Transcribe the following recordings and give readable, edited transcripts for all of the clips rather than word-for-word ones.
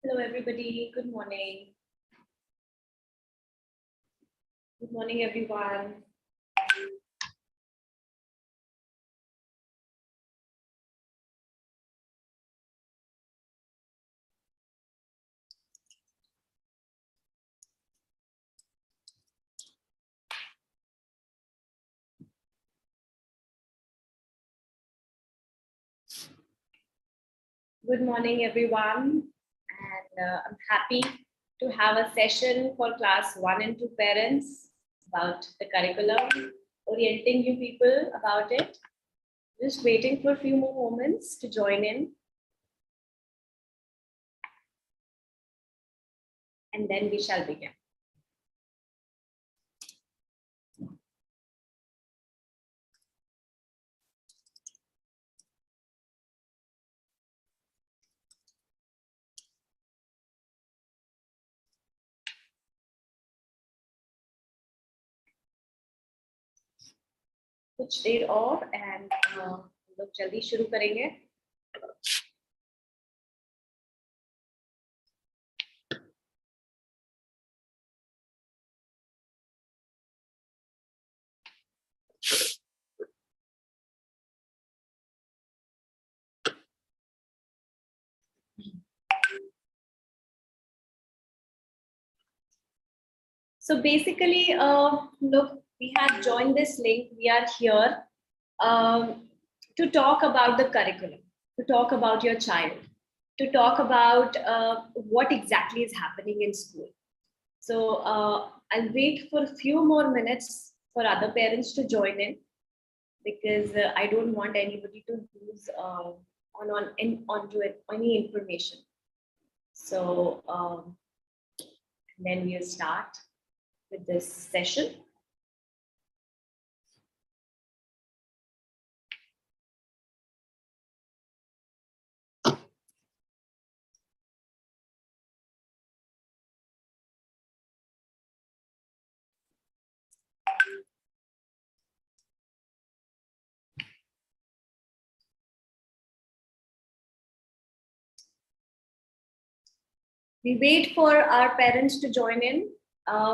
Hello, everybody. Good morning. Good morning, everyone. Good morning, everyone. And I'm happy to have a session for class 1 and 2 parents about the curriculum, orienting you people about it. Just waiting for a few more moments to join in. And then we shall begin. कुछ देर और and हम लोग जल्दी शुरू करेंगे. So basically, look, we have joined this link. We are here to talk about the curriculum, to talk about your child, to talk about what exactly is happening in school. So I'll wait for a few more minutes for other parents to join in, because I don't want anybody to lose onto it, any information. So then we'll start with this session. We wait for our parents to join in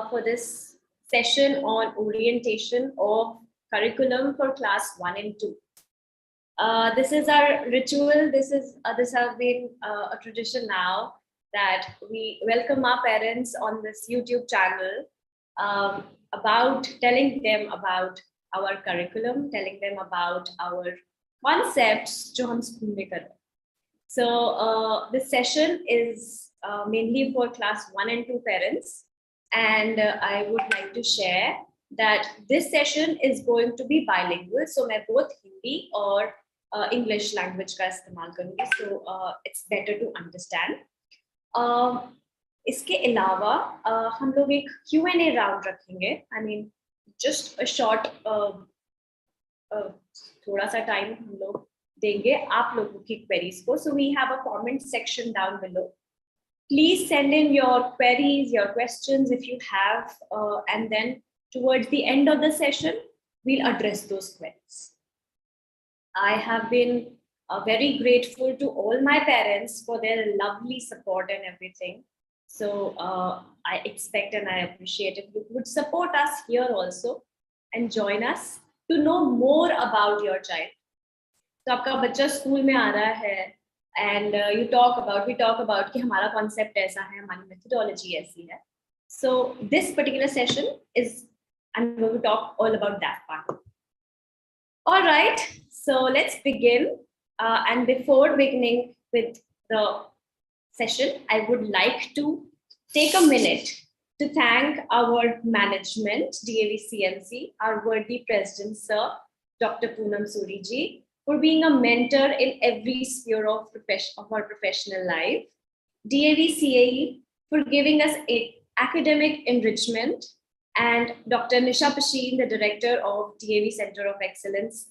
for this session on orientation of curriculum for class 1 and 2. This is our ritual. This has been a tradition now, that we welcome our parents on this YouTube channel, about telling them about our curriculum, telling them about our concepts जो हम school में कर रहे हैं. So this session is mainly for class 1 and 2 parents, and I would like to share that this session is going to be bilingual. So मैं both Hindi और English language का इस्तेमाल करूँगी, so it's better to understand. इसके अलावा हम लोग एक Q&A राउंड रखेंगे. I mean, just a short थोड़ा सा टाइम हम लोग देंगे आप लोगों की queries को. So we have a comment section down below. Please send in your queries, your questions if you have, and then towards the end of the session, we'll address those queries. I have been very grateful to all my parents for their lovely support and everything. So I expect and I appreciate if you would support us here also and join us to know more about your child. तो आपका बच्चा school में आ रहा है, and we talk about कि हमारा concept ऐसा है, हमारी methodology ऐसी है. So this particular session is, I'm going to talk all about that part. All right, so let's begin. And before beginning with the session, I would like to take a minute to thank our management, DAV CMC, our worthy president, Sir Dr. Poonam Suri ji, for being a mentor in every sphere of our professional life. DAV CAE for giving us academic enrichment, and Dr. Nisha Pasheen, the director of DAV Center of Excellence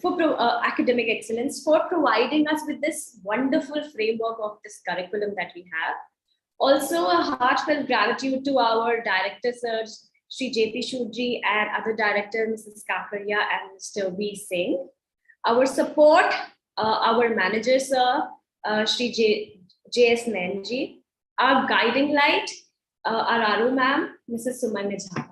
for academic excellence, for providing us with this wonderful framework of this curriculum that we have. Also, a heartfelt gratitude to our director, Sir Shri JP Shudji, and other director, Mrs. Kakaria and Mr. V. Singh. Our support, our manager, Sir Shri J.S. Nainji. Our guiding light, our Aru ma'am, Mrs. Sumanya Jha.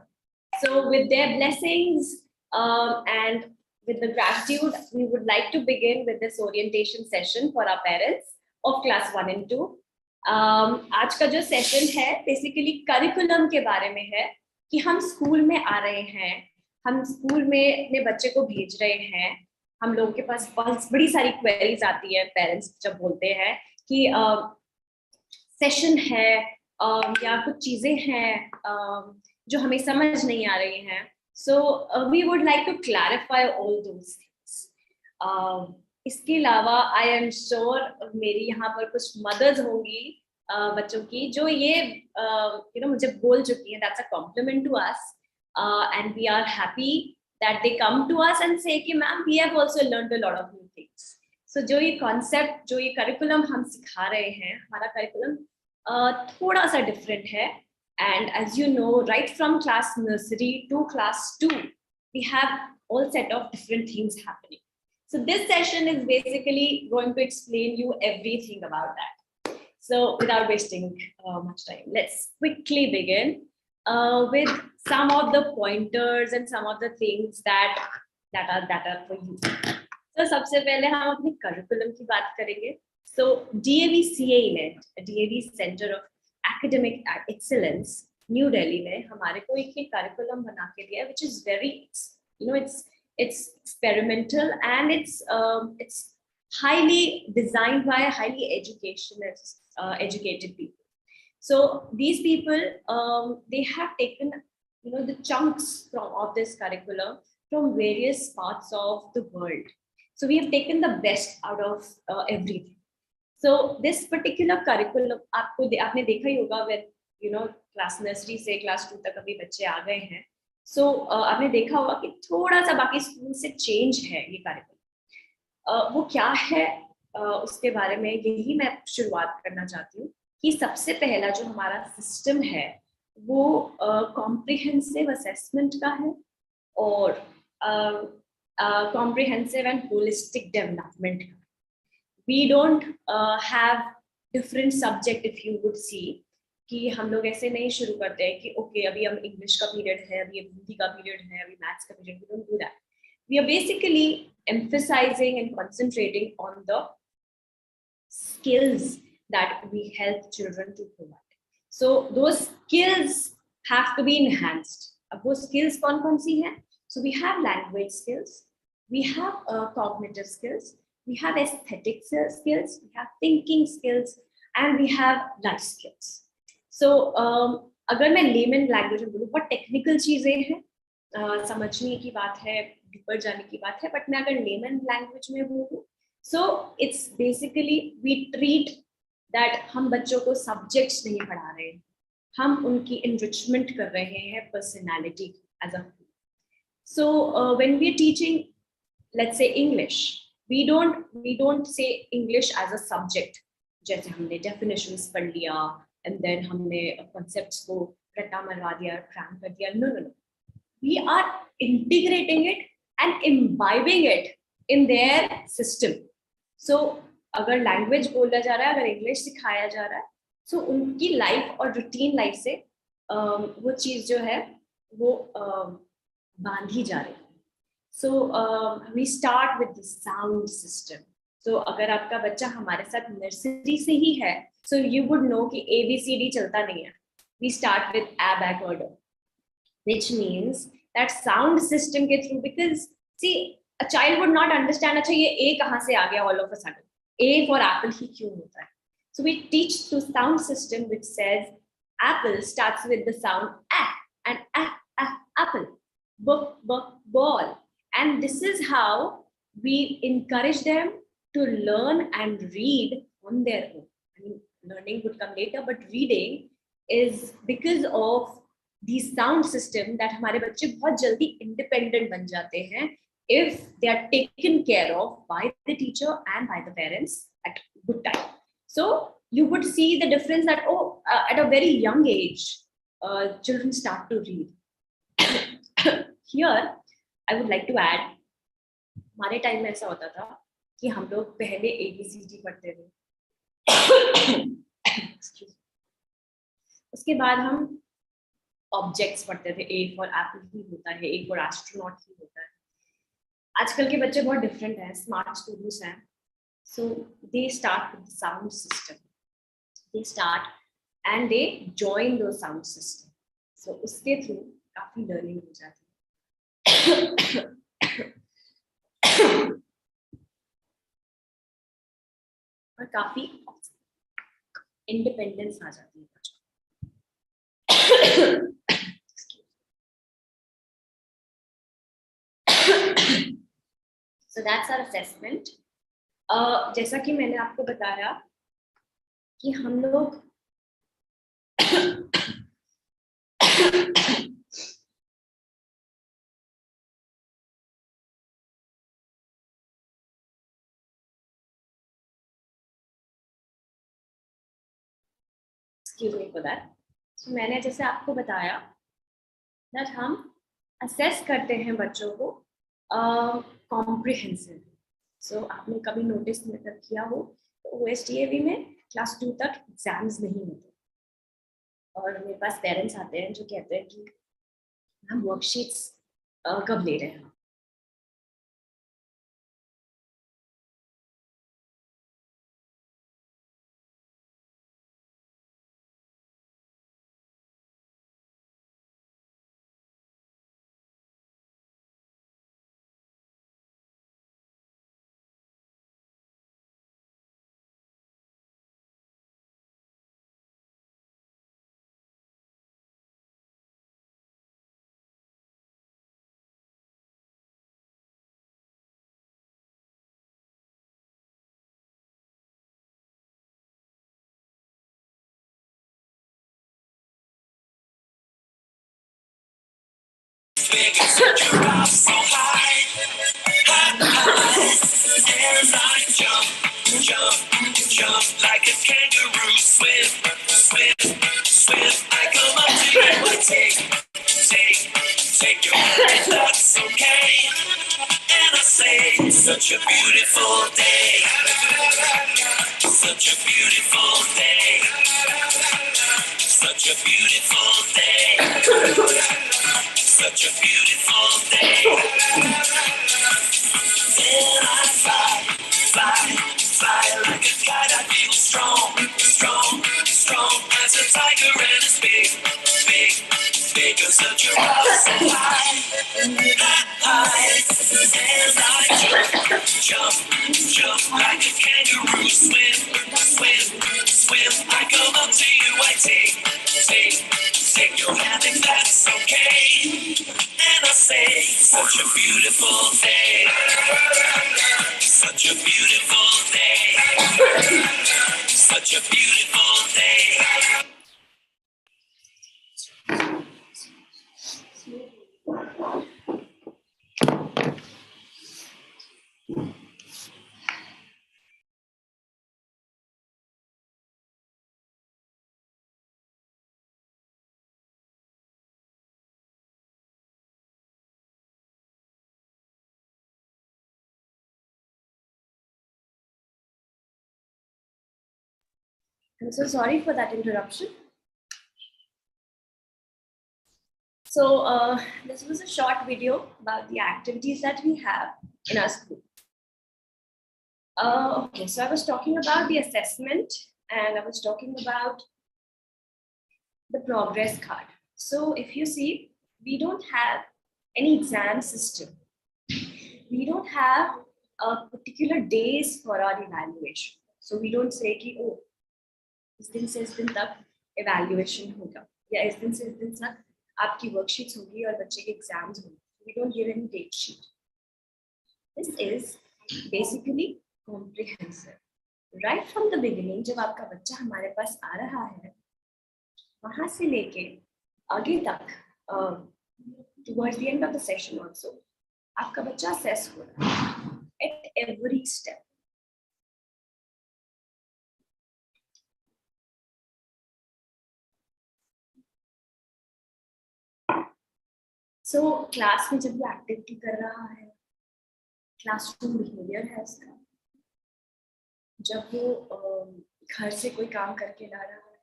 So with their blessings and with the gratitude, we would like to begin with this orientation session for our parents of class 1 and 2. आज का जो session है basically curriculum के बारे में है कि हम स्कूल में आ रहे हैं, हम स्कूल में अपने बच्चे को भेज रहे हैं, हम लोगों के पास बड़ी सारी क्वेरीज आती है पेरेंट्स जब बोलते हैं कि सेशन है या कुछ चीजें हैं जो हमें समझ नहीं आ रही हैं. So we would like to clarify all those things. इसके अलावा आई एम श्योर मेरी यहाँ पर कुछ मदर्स होंगी बच्चों की जो ये मुझे बोल चुकी हैं. That's a compliment to us and we are happy that they come to us and say कि ma'am we have also learned a lot of new things. So जो ये कॉन्सेप्ट, जो ये करिकुलम हम सिखा रहे हैं, हमारा करिकुलम थोड़ा सा डिफरेंट है. And as you know, right from class nursery to class 2, we have all set of different things happening. So this session is basically going to explain you everything about that. So without wasting much time, let's quickly begin with some of the pointers and some of the things that are for you. So सबसे पहले हम अपने curriculum की बात करेंगे. So DAV CAE net, DAV Center of Academic Excellence, new Delhi में हमारे को एक करिकुलम बना के दिया है, which is very, it's experimental and it's highly designed by highly educated people. So these people they have taken the chunks of this curriculum from various parts of the world. So we have taken the best out of everything. So this particular curriculum आपने देखा ही होगा when class nursery से class 2 तक अभी बच्चे आ गए हैं. So आपने देखा होगा कि थोड़ा सा बाकी स्कूल से चेंज है ये कार्यक्रम. वो क्या है उसके बारे में यही मैं शुरुआत करना चाहती हूँ कि सबसे पहला जो हमारा सिस्टम है वो कॉम्प्रिहेंसिव असेसमेंट का है और कॉम्प्रिहेंसिव एंड होलिस्टिक डेवलपमेंट का. We don't have different subject if you would see कि हम लोग ऐसे नहीं शुरू करते हैं कि ओके अभी हम इंग्लिश का पीरियड है, अभी हिंदी का पीरियड है, अभी मैथ्स का period. We don't do that. We are basically emphasizing and concentrating on the skills that we help children to provide. So those skills have to be enhanced. अब वो skills कौन सी हैं? So we have language skills, we have cognitive skills, we have aesthetic skills, we have thinking skills, and we have life skills. So अगर मैं layman language में बोलूँ, बहुत technical चीजें हैं, समझने की बात है, ऊपर जाने की बात है, but मैं अगर layman language में बोलूँ, so it's basically we treat that हम बच्चों को subjects नहीं पढ़ा रहे हैं, हम उनकी enrichment कर रहे हैं personality as a whole. So when we are teaching, let's say English, we don't say English as a subject. जैसे हमने definitions पढ़ लिया and then हमने concepts को रट्टा मरवा दिया, cram कर दिया. No. We are integrating it and imbibing it in their system. So अगर language बोला जा रहा है, अगर English सिखाया जा रहा है, so उनकी life और routine life से वो चीज जो है वो बांधी जा रही है. So we start with the sound system. So अगर आपका बच्चा हमारे साथ नर्सरी से ही है, so you would know कि ABCD चलता नहीं है. We start with A back order, which means that sound system के through, because see a child would not understand अच्छा ये A कहाँ से आ गया all of a sudden. A for apple ही क्यों होता है? So we teach through sound system which says apple starts with the sound A and apple, book, ball. And this is how we encourage them to learn and read on their own. I mean, learning would come later, but reading is because of the sound system that हमारे बच्चे बहुत जल्दी independent बन जाते हैं if they are taken care of by the teacher and by the parents at good time. So you would see the difference that at a very young age, children start to read. Here, I would like to add, हमारे time में ऐसा होता था कि हम लोग पहले ABCD पढ़ते थे, उसके बाद हम ऑब्जेक्ट्स पढ़ते थे, A फॉर एप्पल ही होता है, A फॉर एस्ट्रोनॉट ही होता है. आजकल के बच्चे बहुत डिफरेंट हैं, स्मार्ट स्टूडेंट्स हैं, so they start with the sound system. They start and they join those sound system. So उसके थ्रू काफी लर्निंग हो जाती है. और काफी इंडिपेंडेंस आ जाती है. So that's our assessment. जैसा कि मैंने आपको बताया कि हम लोग excuse me for that. So मैंने जैसे आपको बताया that हम assess करते हैं बच्चों को comprehensive. So आपने कभी नोटिस किया हो तो OSTAV में क्लास 2 तक एग्जाम्स नहीं होते और मेरे पास पेरेंट्स आते हैं जो कहते हैं कि हम वर्कशीट्स कब ले रहे हैं. Set your up so high, as I jump, jump, jump like a kangaroo. Swim, swim, swim. I come up to you, I take your hand, that's okay. And I say, such a beautiful day, such a beautiful day, such a beautiful day. Such a beautiful day. Then I fly, fly, fly like a kite. I feel strong, strong, strong as a tiger and as big, big, big as a giraffe. So high, high, as I jump, jump like a kangaroo. Swim, swim, swim. I come up to you, I take your hand if that's okay. And I say, such a beautiful day, such a beautiful day, such a beautiful day. I'm so sorry for that interruption. So this was a short video about the activities that we have in our school. Okay, so I was talking about the assessment and I was talking about the progress card. So if you see, we don't have any exam system. We don't have a particular days for our evaluation. So we don't say कि oh, इस दिन से इस दिन तक evaluation होगा या इस दिन से इस दिन तक आपकी worksheets होगी और बच्चे के exams होंगे. We don't give any date sheet. This is basically comprehensive. Right from the beginning, जब आपका बच्चा हमारे पास आ रहा है, वहां से लेके आगे तक, towards the end of the session also, आपका बच्चा assess हो रहा है at every step. So class में जब वो activity कर रहा है, classroom behavior है उसका, जब वो घर से कोई काम करके ला रहा है,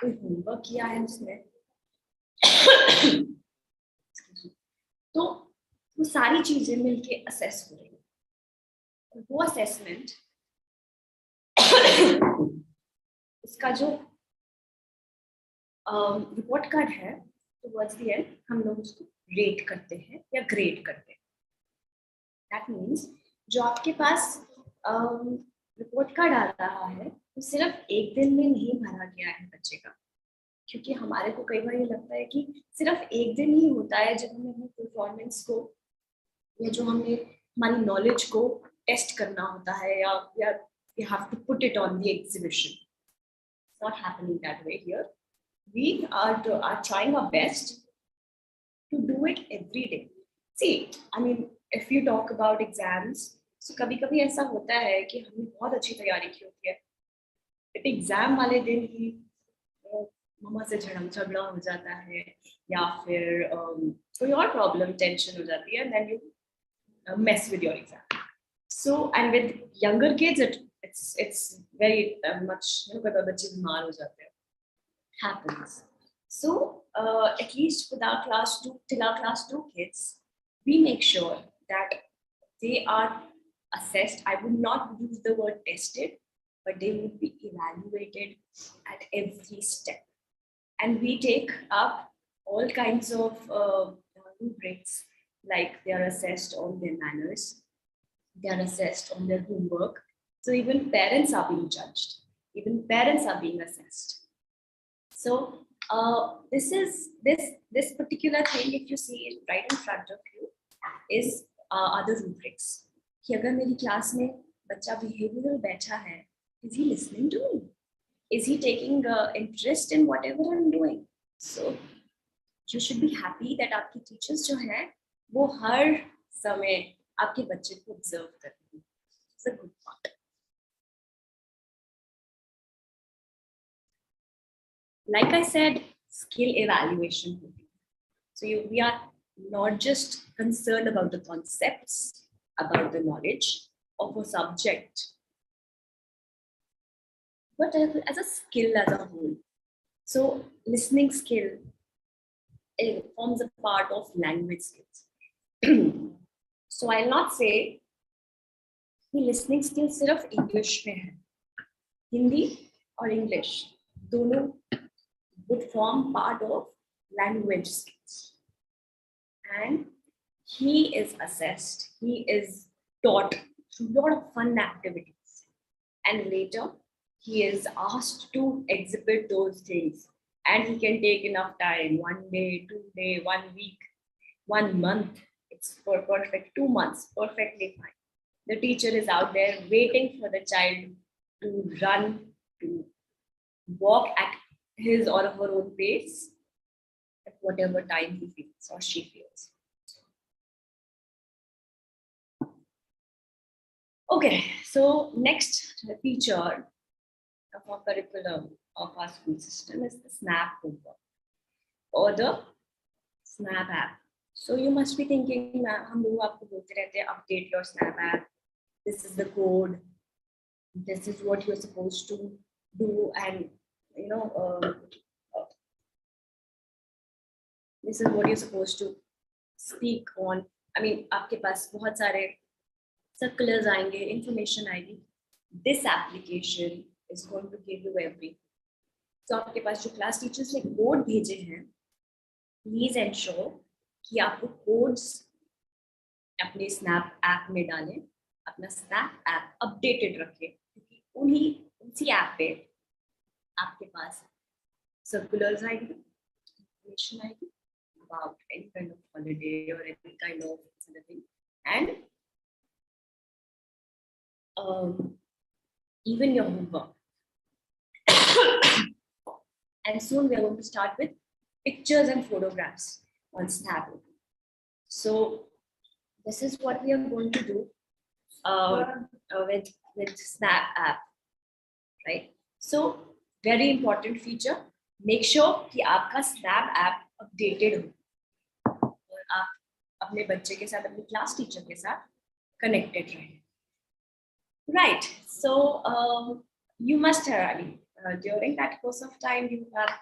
कोई होमवर्क किया है उसने, तो वो सारी चीजें मिलके असेस हो रही है। वो असेसमेंट उसका जो रिपोर्ट कार्ड है, टुवर्ड्स द एंड हम लोग उसको रेट करते हैं या ग्रेड करते हैं। दैट मीन्स जो आपके पास रिपोर्ट कार्ड आ रहा है, वो सिर्फ एक दिन में नहीं भरा गया है बच्चे का, क्योंकि हमारे को कई बार ये लगता है कि सिर्फ एक दिन ही होता है जब हमें अपनी परफॉर्मेंस को या जो हमें हमारी नॉलेज को टेस्ट करना होता है, या you have to put it on the exhibition. It's not happening that way here. We are trying our best to do it every day. See, I mean, if you talk about exams, so कभी-कभी ऐसा होता है कि हमने बहुत अच्छी तैयारी की होती है, but एग्जाम वाले दिन ही मम्मा से झगड़ा हो जाता है, या फिर कोई और प्रॉब्लम, टेंशन हो जाती है, and then you mess with your exam. So, and with younger kids, it's very much, कई बच्चे बीमार हो जाते हैं, happens. So, at least with our till our class 2 kids, we make sure that they are assessed. I would not use the word tested, but they would be evaluated at every step. And we take up all kinds of rubrics, like they are assessed on their manners, they are assessed on their homework. So even parents are being judged, even parents are being assessed. So this particular thing, if you see it right in front of you, is other rubrics. कि अगर मेरी class में बच्चा behavioral बैठा है, is he listening to me? Is he taking interest in whatever I'm doing? So you should be happy that आपकी teachers जो हैं, वो हर समय आपके बच्चे को observe कर रही हैं. It's a good part. Like I said, skill evaluation. So we are not just concerned about the concepts, about the knowledge of a subject, but as a skill as a whole. So listening skill, it forms a part of language skills. So I'll not say कि listening skill सिर्फ English में है, हिंदी और English दोनों would form part of language skills. And he is assessed, he is taught through a lot of fun activities. And later, he is asked to exhibit those things. And he can take enough time, 1 day, 2 days, 1 week, 1 month. It's for perfect, 2 months, perfectly fine. The teacher is out there waiting for the child to run, to walk at his or her own pace at whatever time he feels or she feels. Okay, so next feature of our curriculum of our school system is the SNAP homework or the SNAP app. So you must be thinking, हम लोग आपको बोलते रहते हैं, update your SNAP app. This is the code. This is what you're supposed to do, and you know, this is what you're supposed to speak on. I mean, आपके पास बहुत सारे circulars आएंगे, information आएगी. This application is going to give you everything. So आपके पास जो class teachers ने code भेजे हैं, please ensure कि आप वो codes अपने Snap app में डालें, अपना Snap app updated रखें, क्योंकि उसी app पे आपके पास circulars आएंगे, information आएगी about any kind of holiday or any kind of thing, and even your homework. And soon we are going to start with pictures and photographs on Snap. So this is what we are going to do with Snap app, right? So very important feature, make sure कि आपका Snap app updated हो और आप अपने बच्चे के साथ, अपने क्लास टीचर के साथ connected रहे. Right. So you must have, during that course of time, you have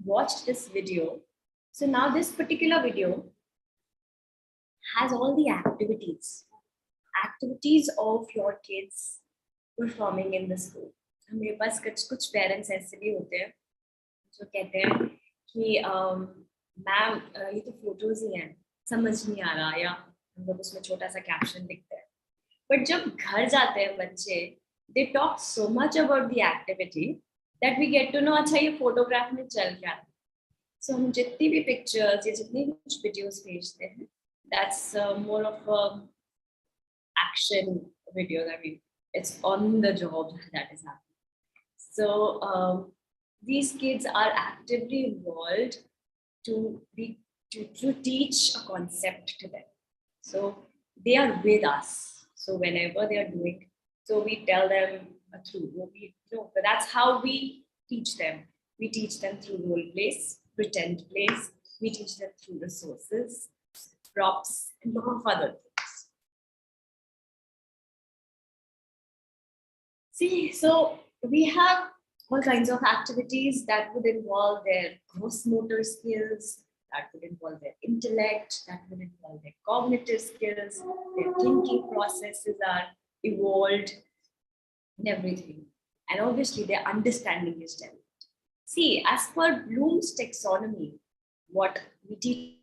watched this video. So now this particular video has all the activities of your kids performing in the school. हमारे पास कुछ parents ऐसे भी होते हैं जो कहते हैं कि मैम ये तो फोटोज ही हैं, समझ नहीं आ रहा, या हम लोग उसमें छोटा सा कैप्शन लिखते हैं. बट जब घर जाते हैं बच्चे, they talk so much about the activity that we get to know अच्छा ये फोटोग्राफ में चल क्या रहा है. सो हम जितनी भी पिक्चर्स या जितनी भी कुछ वीडियोस भेजते हैं, that's more of action videos. I mean, it's on the job that is happening. So these kids are actively involved to teach a concept to them. So they are with us. So whenever they are doing, so we tell them through, but that's how we teach them. We teach them through role plays, pretend plays. We teach them through resources, props, and a lot of other things. See, so we have all kinds of activities that would involve their gross motor skills, that would involve their intellect, that would involve their cognitive skills, their thinking processes are evolved and everything. And obviously their understanding is developed. See, as per Bloom's taxonomy, what we teach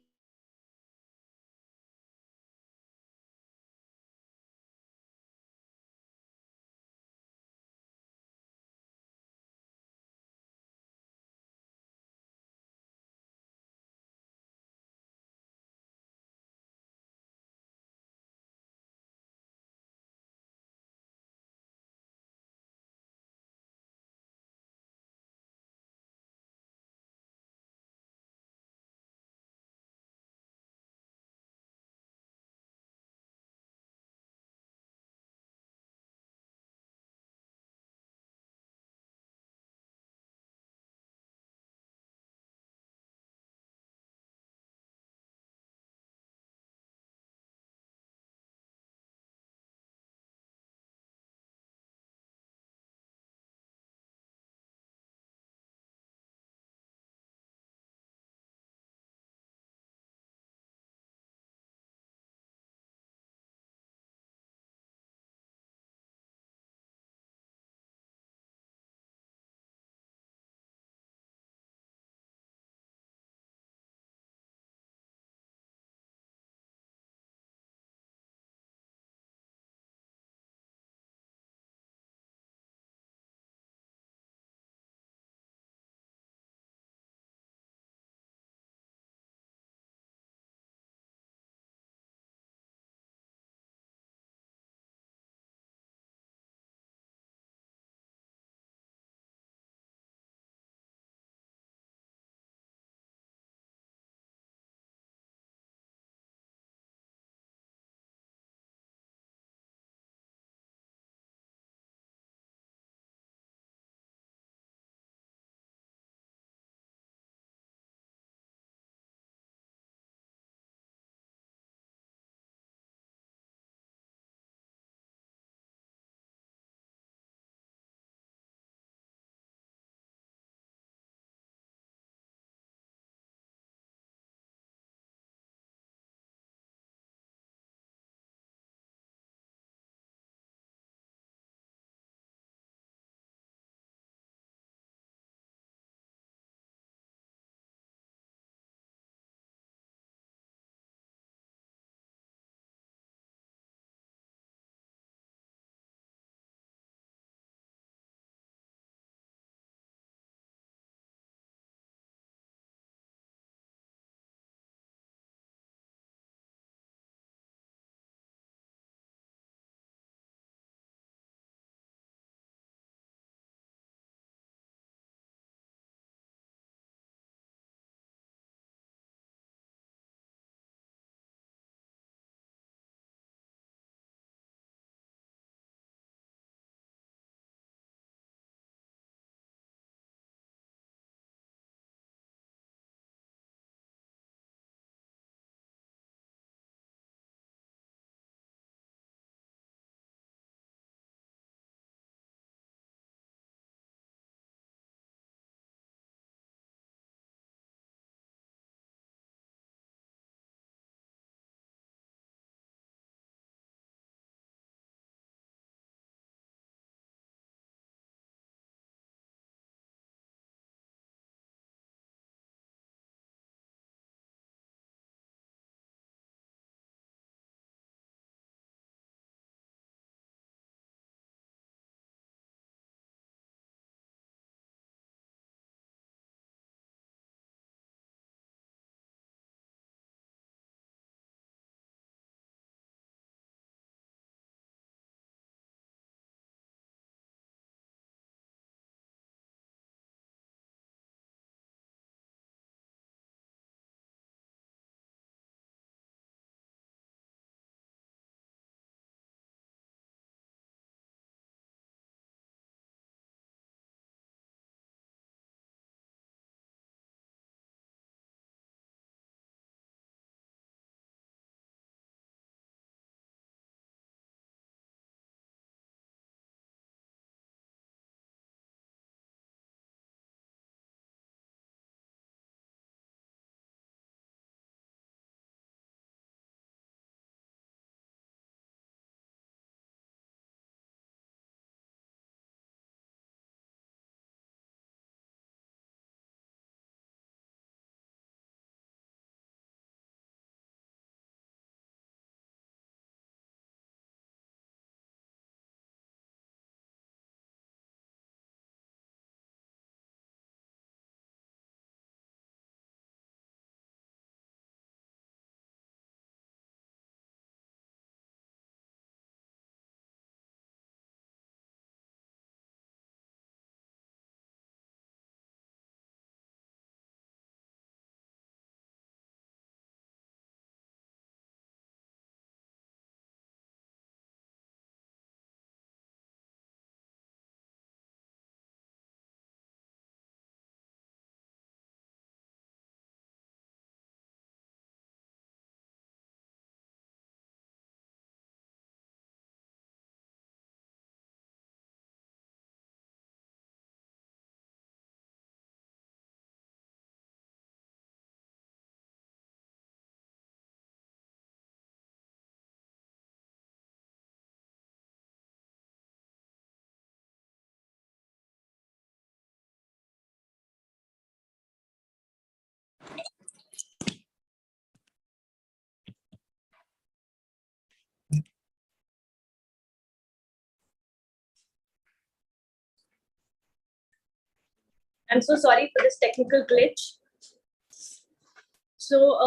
I'm so sorry for this technical glitch. So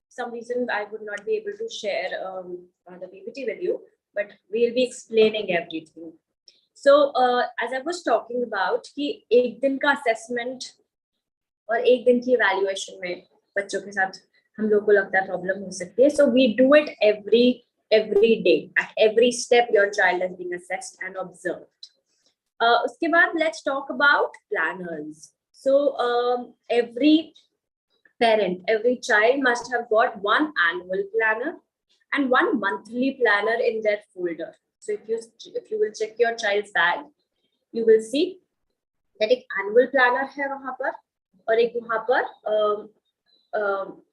some reason I would not be able to share the PPT with you, but we'll be explaining everything. So as I was talking about कि एक दिन का assessment और एक दिन की evaluation में बच्चों के साथ हम लोग को लगता है problem हो सकती है. So we do it every day. At every step, your child is being assessed and observed. उसके बाद let's talk about planners. So every parent, every child must have got one annual planner and one monthly planner in their folder. So if you will check your child's bag, you will see that एक annual planner है वहाँ पर और एक वहाँ पर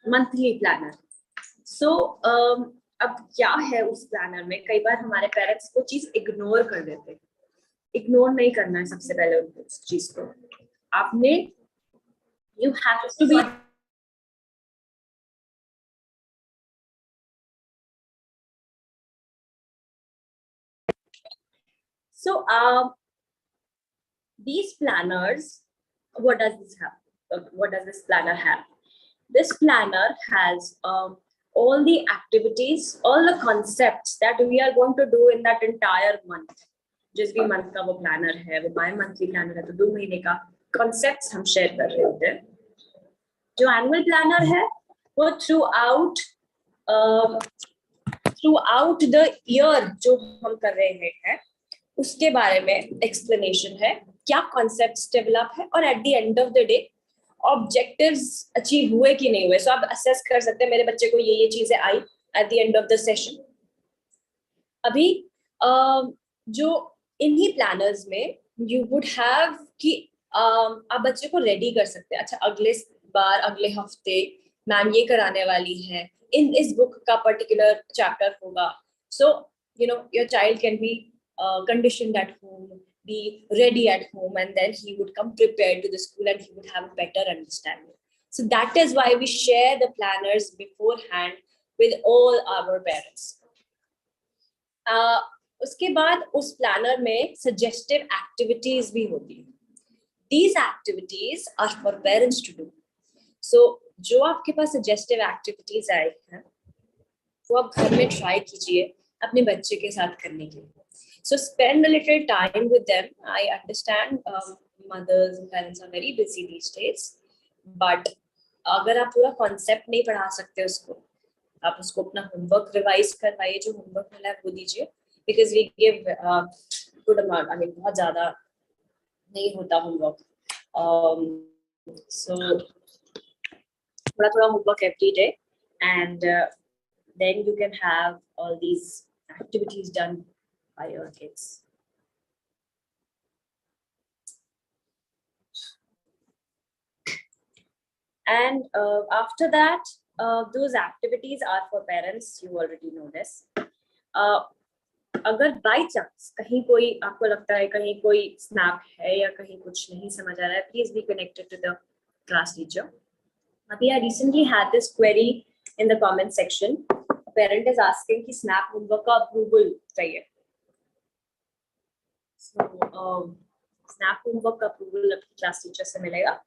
monthly planner. So अब क्या है उस planner में? कई बार हमारे parents को चीज ignore कर देते हैं. Ignore नहीं करना है सबसे पहले उस चीज को. आपने you have to be So these planners, what does this have? What does this planner have? This planner has all the activities, all the concepts that we are going to do in that entire month. जिस भी month का वो planner है, वो bi-monthly planner है, तो 2 महीने का concepts हम share कर रहे होते हैं. जो annual planner है, वो throughout the year जो हम कर रहे हैं, उसके बारे में explanation है, क्या concepts develop है और at the end of the day objectives achieve हुए कि नहीं हुए. So आप assess कर सकते हैं मेरे बच्चे को ये चीजें आई at the end of the session. अभी जो इन्हीं planners में you would have कि आप बच्चे को ready कर सकते हैं. अच्छा अगले बार अगले हफ्ते मैम ये कराने वाली है, इस book का particular chapter होगा. So you know your child can be conditioned at home, be ready at home, and then he would come prepared to the school and he would have a better understanding. So that is why we share the planners beforehand with all our parents. उसके बाद उस planner में suggestive activities भी होती हैं. These activities are for parents to do. So जो आपके पास suggestive activities आए हैं, वो आप घर में try कीजिए अपने बच्चे के साथ करने के लिए. So spend a little time with them. I understand mothers and parents are very busy these days, but अगर आप पूरा concept नहीं पढ़ा सकते उसको, आप उसको अपना homework revise करवाइए, जो homework मिला है वो दीजिए, because we give good amount. I mean बहुत ज़्यादा नहीं होता homework. So थोड़ा homework every day, and then you can have all these activities done by your kids. And after that, those activities are for parents. You already know this. अगर by chance कहीं कोई आपको लगता है कहीं कोई snap है या कहीं कुछ नहीं समझ आ रहा है, please be connected to the class teacher. अभी I recently had this query in the comment section. A parent is asking कि snap homework का approval चाहिए. So snap homework का approval आपकी class teacher से मिलेगा.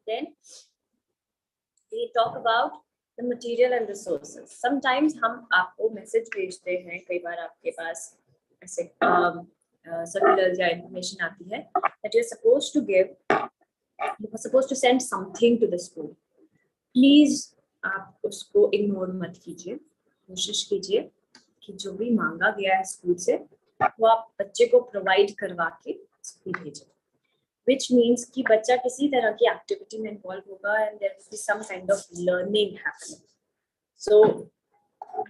Then we talk about the material and resources. Sometimes हम आपको message भेजते हैं, कई बार आपके पास ऐसे circulars या information आती है that you're supposed to send something to the school. Please आप उसको ignore मत कीजिए. कोशिश कीजिए कि जो भी मांगा गया है स्कूल से वो आप बच्चे को प्रोवाइड करवा के स्कूल भेजें. Which means कि बच्चा किसी तरह की एक्टिविटी में इन्वॉल्व होगा and there will be some kind of learning happening. So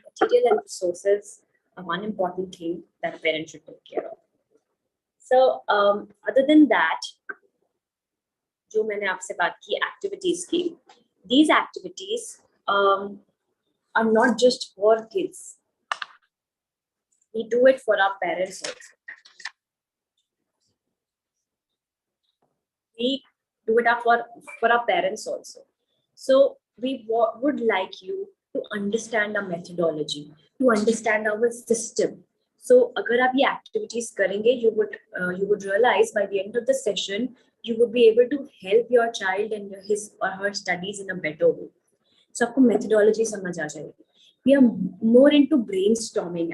material and resources are one important thing that a parent should take care of. So other than that, जो मैंने आपसे बात की activities की, these activities are not just for kids. We do it for our parents also. We do it for our parents also. So we would like you to understand our methodology, to understand our system, So अगर आप ये activities करेंगे, you would realize by the end of the session you would be able to help your child and his or her studies in a better way. So आपको methodology समझ आ जाएगी. We are more into brainstorming.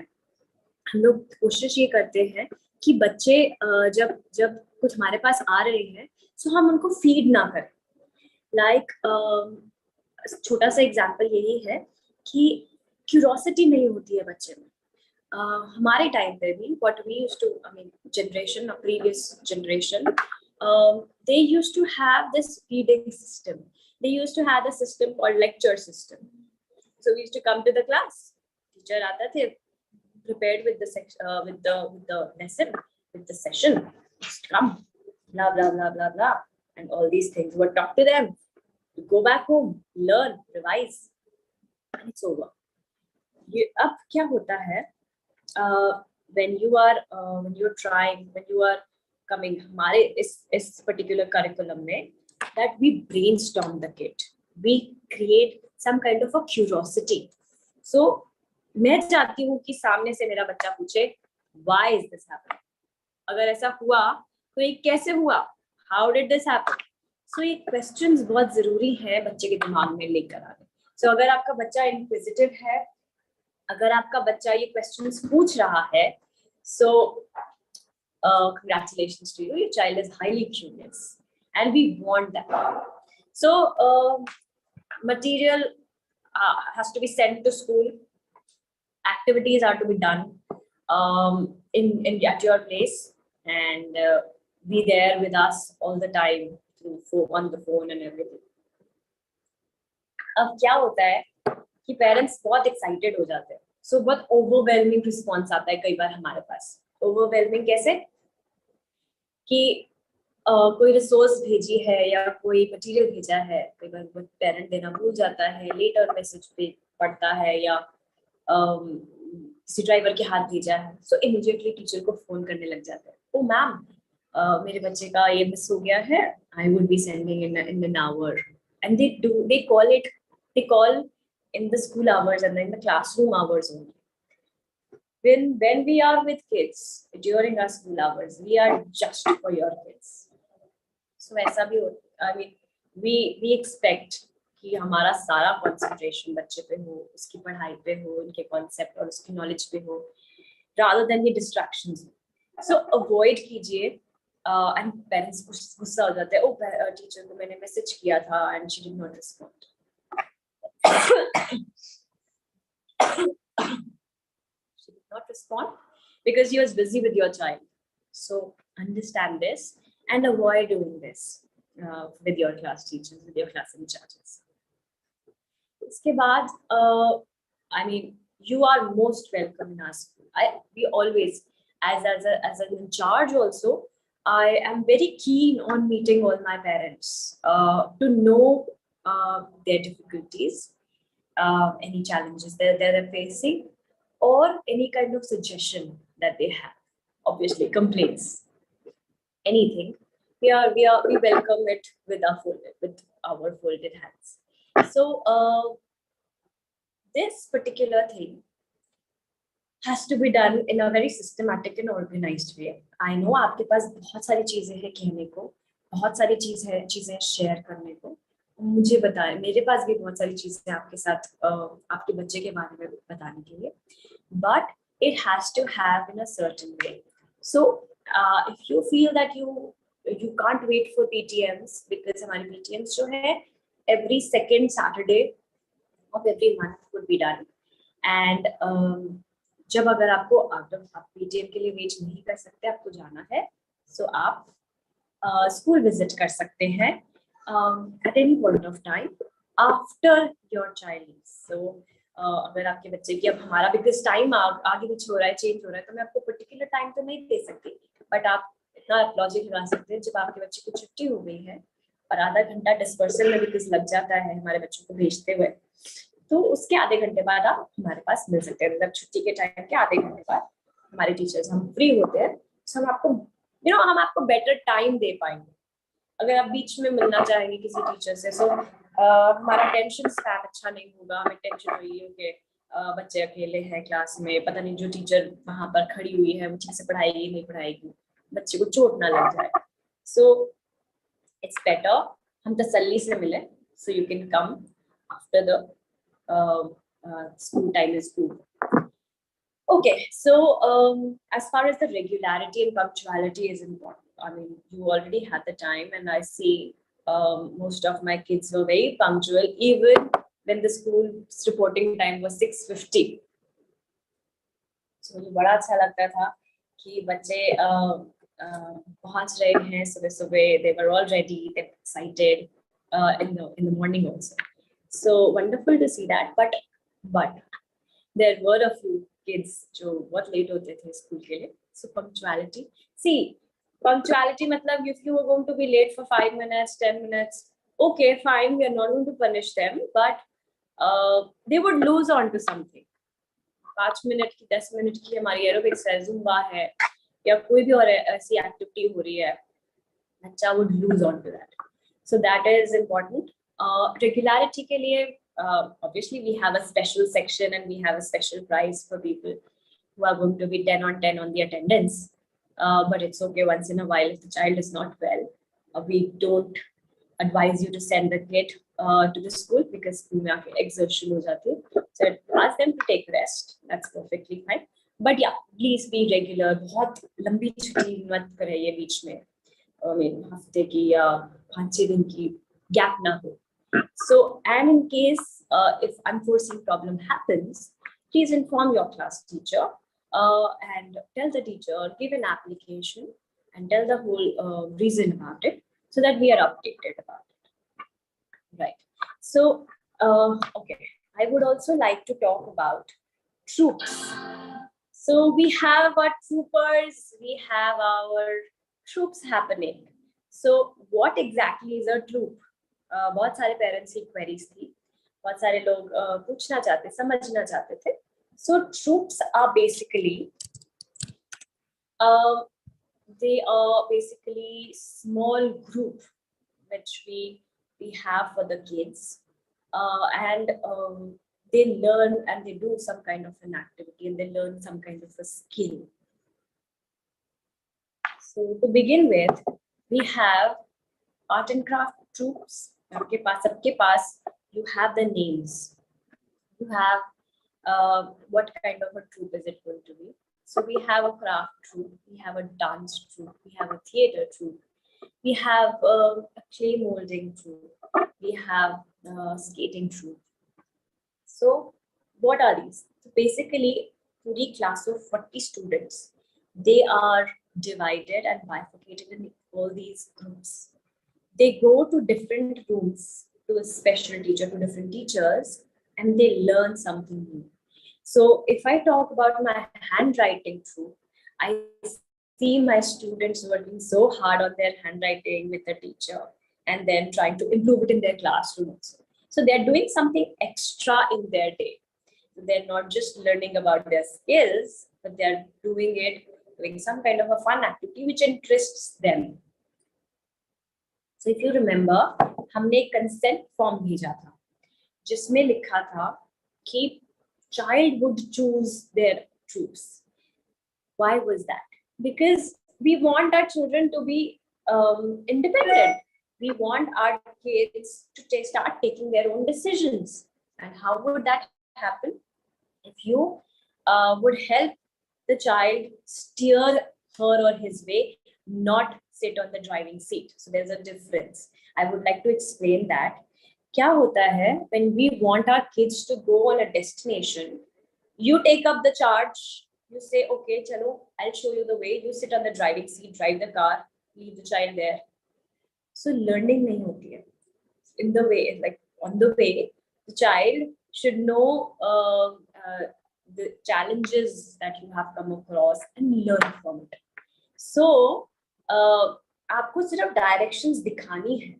हम लोग कोशिश ये करते हैं कि बच्चे जब जब कुछ हमारे पास आ रहे हैं, so हम उनको फीड ना करें. Like छोटा सा एग्जाम्पल यही है कि क्यूरोसिटी नहीं होती है बच्चे में. हमारे टाइम पे भी what we used to, I mean generation, a previous generation, they used to have this feeding system. They used to have a system called lecture system. So we used to come to the class, teacher आता थे, prepared with the lesson, with the session, just come, blah blah blah blah blah, and all these things were taught to them. You go back home, learn, revise, and it's over. ये अब क्या होता है? When you are trying, when you are coming हमारे इस particular curriculum में, that we brainstorm the kit, we create some kind of a curiosity. So मैं चाहती हूँ कि सामने से मेरा बच्चा पूछे why is this happening? अगर ऐसा हुआ तो ये कैसे हुआ? How did this happen? So ये questions बहुत जरूरी है बच्चे के दिमाग में लेकर आने. So अगर आपका बच्चा inquisitive है, अगर आपका बच्चा ये क्वेश्चंस पूछ रहा है, so congratulations to you, your child is highly curious and we want that. So material has to be sent to school, activities are to be done at your place, and be there with us all the time on the phone and everything. अब क्या होता है कि parents बहुत excited हो जाते हैं, सो बहुत ओवरवेलमिंग रिस्पॉन्स आता है कई बार हमारे पास. ओवरवेलमिंग कैसे कि कोई रिसोर्स भेजी है या कोई मटेरियल भेजा है, कई बार पेरेंट देना भूल जाता है, लेटर मैसेज पे पढ़ता है, या किसी ड्राइवर के हाथ भेजा है, सो इमीडिएटली टीचर को फोन करने लग जाता है. ओ मैम मेरे बच्चे का ये मिस हो गया है, I would be sending in an hour. And they call in the school hours and in the classroom hours only. When we are with kids during our school hours, we are just for your kids. So ऐसा भी होता, I mean we expect कि हमारा सारा concentration बच्चे पे हो, उसकी पढ़ाई पे हो, उनके concept और उसकी knowledge पे हो, rather than ये distractions. So avoid कीजिए. And parents गुस्सा हो जाते हैं, ओ टीचर को मैंने मैसेज किया था and she did not respond. She did not respond because he was busy with your child. So understand this and avoid doing this with your class teachers, with your class in charges. इसके बाद, I mean, you are most welcome in our school. We always, as an in charge also, I am very keen on meeting all my parents to know their difficulties, any challenges they're facing, or any kind of suggestion that they have. Obviously, complaints, anything. We welcome it with our folded hands. So this particular thing has to be done in a very systematic and organized way. I know आपके पास बहुत सारी चीजें हैं कहने को, बहुत सारी चीजें शेयर करने को. मुझे बताएं, मेरे पास भी बहुत सारी चीजें आपके साथ आपके बच्चे के बारे में बताने के लिए, but it has to have in a certain way. So if you feel that you can't wait for PTMs, because हमारी PTMs जो है every second Saturday of every month would be done, and जब अगर आपको आप PTM के लिए wait नहीं कर सकते, आपको जाना है, so आप स्कूल विजिट कर सकते हैं at any point of time after your child is. So अगर आपके बच्चे की, अब हमारा बिकॉज टाइम आगे कुछ हो रहा है, चेंज हो रहा है, तो मैं आपको पर्टिकुलर टाइम तो नहीं दे सकती, बट आप इतना लॉजिक लगा सकते हैं जब आपके बच्चे की छुट्टी हो गई है और आधा घंटा डिस्पर्सल में बिकॉज लग जाता है हमारे बच्चों को भेजते हुए, तो उसके आधे घंटे बाद आप हमारे पास मिल सकते हैं. मतलब छुट्टी के टाइम के आधे घंटे बाद हमारे टीचर्स, हम फ्री होते हैं, तो हम आपको हम आपको बेटर टाइम दे पाएंगे. अगर आप बीच में मिलना चाहेंगे किसी टीचर से, सो हमारा टेंशन स्पैन अच्छा नहीं होगा, हमें टेंशन होगी कि बच्चे अकेले हैं क्लास में, पता नहीं जो टीचर वहां पर खड़ी हुई है वो ठीक से पढ़ाएगी नहीं पढ़ाएगी, बच्चे को चोट ना लग जाए. सो इट्स बेटर हम तसल्ली से मिले, so you can come after the school time is through. Okay, so as far as the regularity and punctuality is important, I mean, you already had the time, and I see most of my kids were very punctual, even when the school's reporting time was 6:50. So मुझे बड़ा अच्छा लगता था कि बच्चे पहुंच रहे हैं सुबह सुबह. They were all ready, they were excited in the morning also. So wonderful to see that. But there were a few kids जो बहुत late होते थे स्कूल के लिए. So punctuality. See, punctuality मतलब if you were going to be late for 5 minutes, 10 minutes, okay, fine, we are not going to punish them, but they would lose on to something. 5 minute की 10 minute की हमारी aerobics है, Zumba है, या कोई भी और ऐसी एक्टिविटी हो रही है, बच्चा would lose on to that. So that is important. Regularity के लिए obviously we have a special section and we have a special prize for people who are going to be 10 on 10 on the attendance. But it's okay once in a while if the child is not well. We don't advise you to send the kid to the school because school में आके exertion हो जाती है. So ask them to take rest. That's perfectly fine. But yeah, please be regular. बहुत लंबी छुट्टी मत करें ये बीच में. I mean, हफ्ते की या 5-6 दिन की gap ना हो. So, and in case if unforeseen problem happens, please inform your class teacher and tell the teacher, give an application and tell the whole reason about it so that we are updated about it. Right. So, okay, I would also like to talk about troops. So we have our troopers, we have our troops happening. So what exactly is a troop? बहुत सारे parents की queries थी, बहुत सारे लोग पूछना चाहते, समझना चाहते थे. So troops are basically they are basically small group which we have for the kids, and they learn and they do some kind of an activity and they learn some kind of a skill. So to begin with, we have art and craft troops. सबके पास you have the names. You have what kind of a troupe is it going to be? So we have a craft troupe, we have a dance troupe, we have a theater troupe, we have a clay molding troupe, we have a skating troupe. So what are these? So basically, पूरी class of 40 students, they are divided and bifurcated in all these groups. They go to different rooms, to a special teacher, to different teachers, and they learn something new. So if I talk about my handwriting troupe, I see my students working so hard on their handwriting with the teacher and then trying to improve it in their classroom also. So they're doing something extra in their day. So they're not just learning about their skills, but they're doing some kind of a fun activity which interests them. So if you remember, हमने consent form भेजा था जिसमें लिखा था कि child would choose their troops. Why was that? Because we want our children to be independent. We want our kids to start taking their own decisions. And how would that happen? If you would help the child steer her or his way, not sit on the driving seat. So there's a difference. I would like to explain that. क्या होता है when we want our kids to go on a destination, you take up the charge, you say, okay, chalo, I'll show you the way, you sit on the driving seat, drive the car, leave the child there. So learning नहीं होती है. In the way, like on the way, the child should know the challenges that you have come across and learn from it. So आपको सिर्फ directions दिखानी है,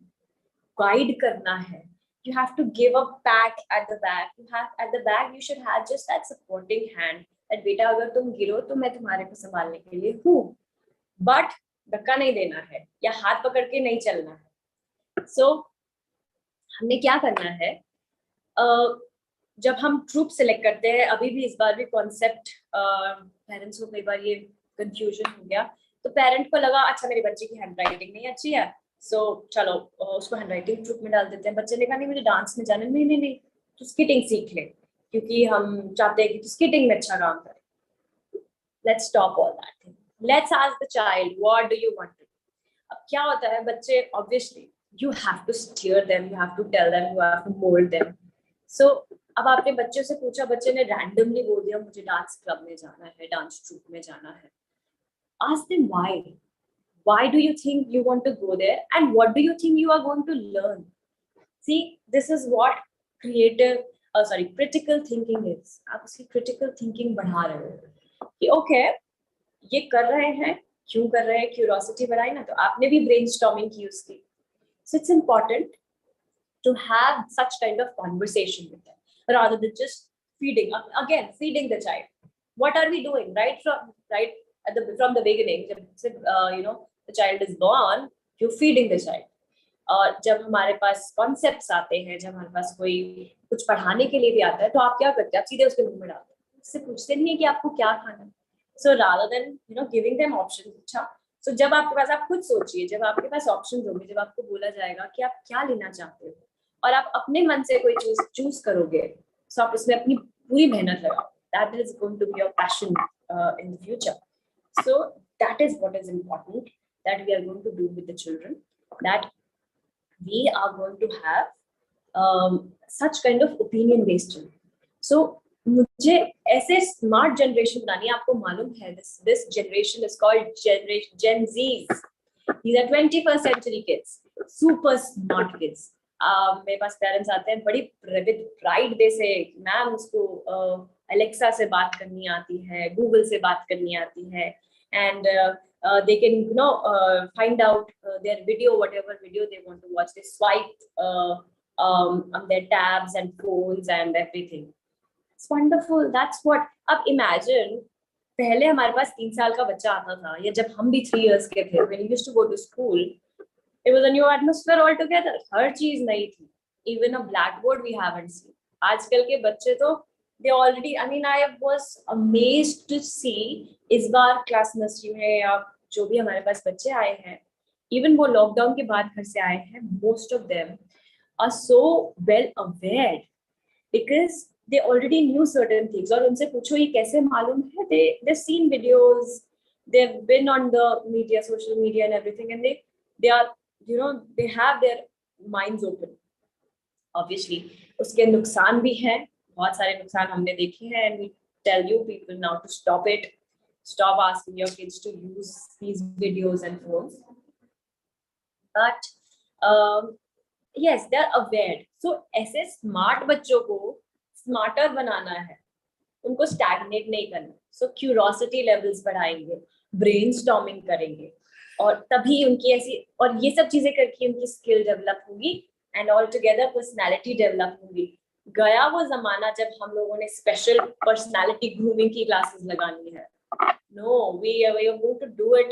guide करना है. You have to give a pat at the back. At the back you should have just that supporting hand. That बेटा अगर तुम गिरो तो मैं तुम्हारे को संभालने के लिए हूँ. But धक्का नहीं देना है या हाथ पकड़ के नहीं चलना है. So हमने क्या करना है? जब हम ट्रूप सेलेक्ट करते हैं, अभी भी इस बार भी कॉन्सेप्ट पेरेंट्स को कई बार ये कंफ्यूजन हो गया, तो पेरेंट को लगा अच्छा मेरी बच्ची की हैंड राइटिंग नहीं अच्छी है, सो चलो उसको हैंड राइटिंग ट्रूप में डाल देते हैं। बच्चे ने कहा नहीं मुझे डांस में जाना, नहीं नहीं नहीं तो स्किटिंग सीख ले, क्योंकि हम चाहते हैं कि स्किटिंग में अच्छा काम करे। Let's stop all that thing, let's ask the child what do you want to. अब क्या होता है, बच्चे obviously you have to steer them, you have to tell them, you have to mould them. So अब आपने बच्चे से पूछा, बच्चे ने रैंडमली बोल दिया मुझे डांस क्लब में जाना है, डांस ट्रूप में जाना है। Ask them why do you think you want to go there and what do you think you are going to learn? See, this is what critical thinking is. आप उसकी critical thinking बढ़ा रहे हो कि okay ये कर रहे हैं, क्यों कर रहे हैं, क्यूरोसिटी बढ़ाई ना, तो आपने भी ब्रेनस्टॉर्मिंग की उसकी। So it's important to have such kind of conversation with them rather than just feeding. Again, feeding the child. What are we doing from the beginning? The child is born, you're feeding the child. और जब हमारे पास concepts आते हैं, जब हमारे पास कोई कुछ पढ़ाने के लिए भी आता है, तो आप क्या करते हैं, आप सीधे उसके मुंह में डालते हैं, उससे पूछते नहीं है कि आपको क्या खाना है। So rather than giving them option, अच्छा सो जब आपके पास, आप खुद सोचिए, जब आपके पास ऑप्शन होंगे, जब आपको बोला जाएगा कि आप क्या लेना चाहते हो और आप अपने मन से कोई चीज चूज करोगे, सो आप उसमें अपनी पूरी मेहनत लगाओ, that is going to be your passion in the future. So that is what is important that we are going to do with the children, that we are going to have such kind of opinion based children. So मुझे ऐसे smart generation बनानी है, आपको मालूम है this generation is called generation Gen Zs. These are 21st century kids, super smart kids. मेरे पास parents आते हैं बड़ी विद प्राइड दे से, मैम उसको अलेक्सा से बात करनी आती है, गूगल से बात करनी आती है, and they can find out their video, whatever video they want to watch, they swipe on their tabs and phones and everything. It's wonderful. That's what. अब imagine पहले हमारे पास 3 साल का बच्चा आता था, या जब हम भी 3 years के थे, when we used to go to school, it was a new atmosphere altogether. हर चीज नई थी. Even a blackboard we haven't seen. आजकल के बच्चे तो they already, I mean, I was amazed to see इस बार क्लास नर्सरी में या जो भी हमारे पास बच्चे आए हैं, even वो लॉकडाउन के बाद घर से आए हैं, most of them are so well aware because they already knew certain things. और उनसे पूछो ये कैसे मालूम है, they've seen videos, they've been on the media, social media and everything, and they are they have their minds open. Obviously उसके नुकसान भी हैं, बहुत सारे नुकसान हमने देखे हैं, and we tell you people now to stop it. Stop asking your kids to use these videos and phones. But yes, they're aware. So ऐसे स्मार्ट बच्चों को स्मार्टर बनाना है, उनको स्टैग्नेट नहीं करना. सो क्यूरोसिटी लेवल्स बढ़ाएंगे, ब्रेनस्टॉर्मिंग करेंगे, और तभी उनकी ऐसी, और ये सब चीजें करके उनकी स्किल डेवलप होगी and all together personality develop होगी. गया वो जमाना जब हम लोगों ने स्पेशल पर्सनैलिटी ग्रूमिंग की क्लासेस लगानी है. No, we are going to do it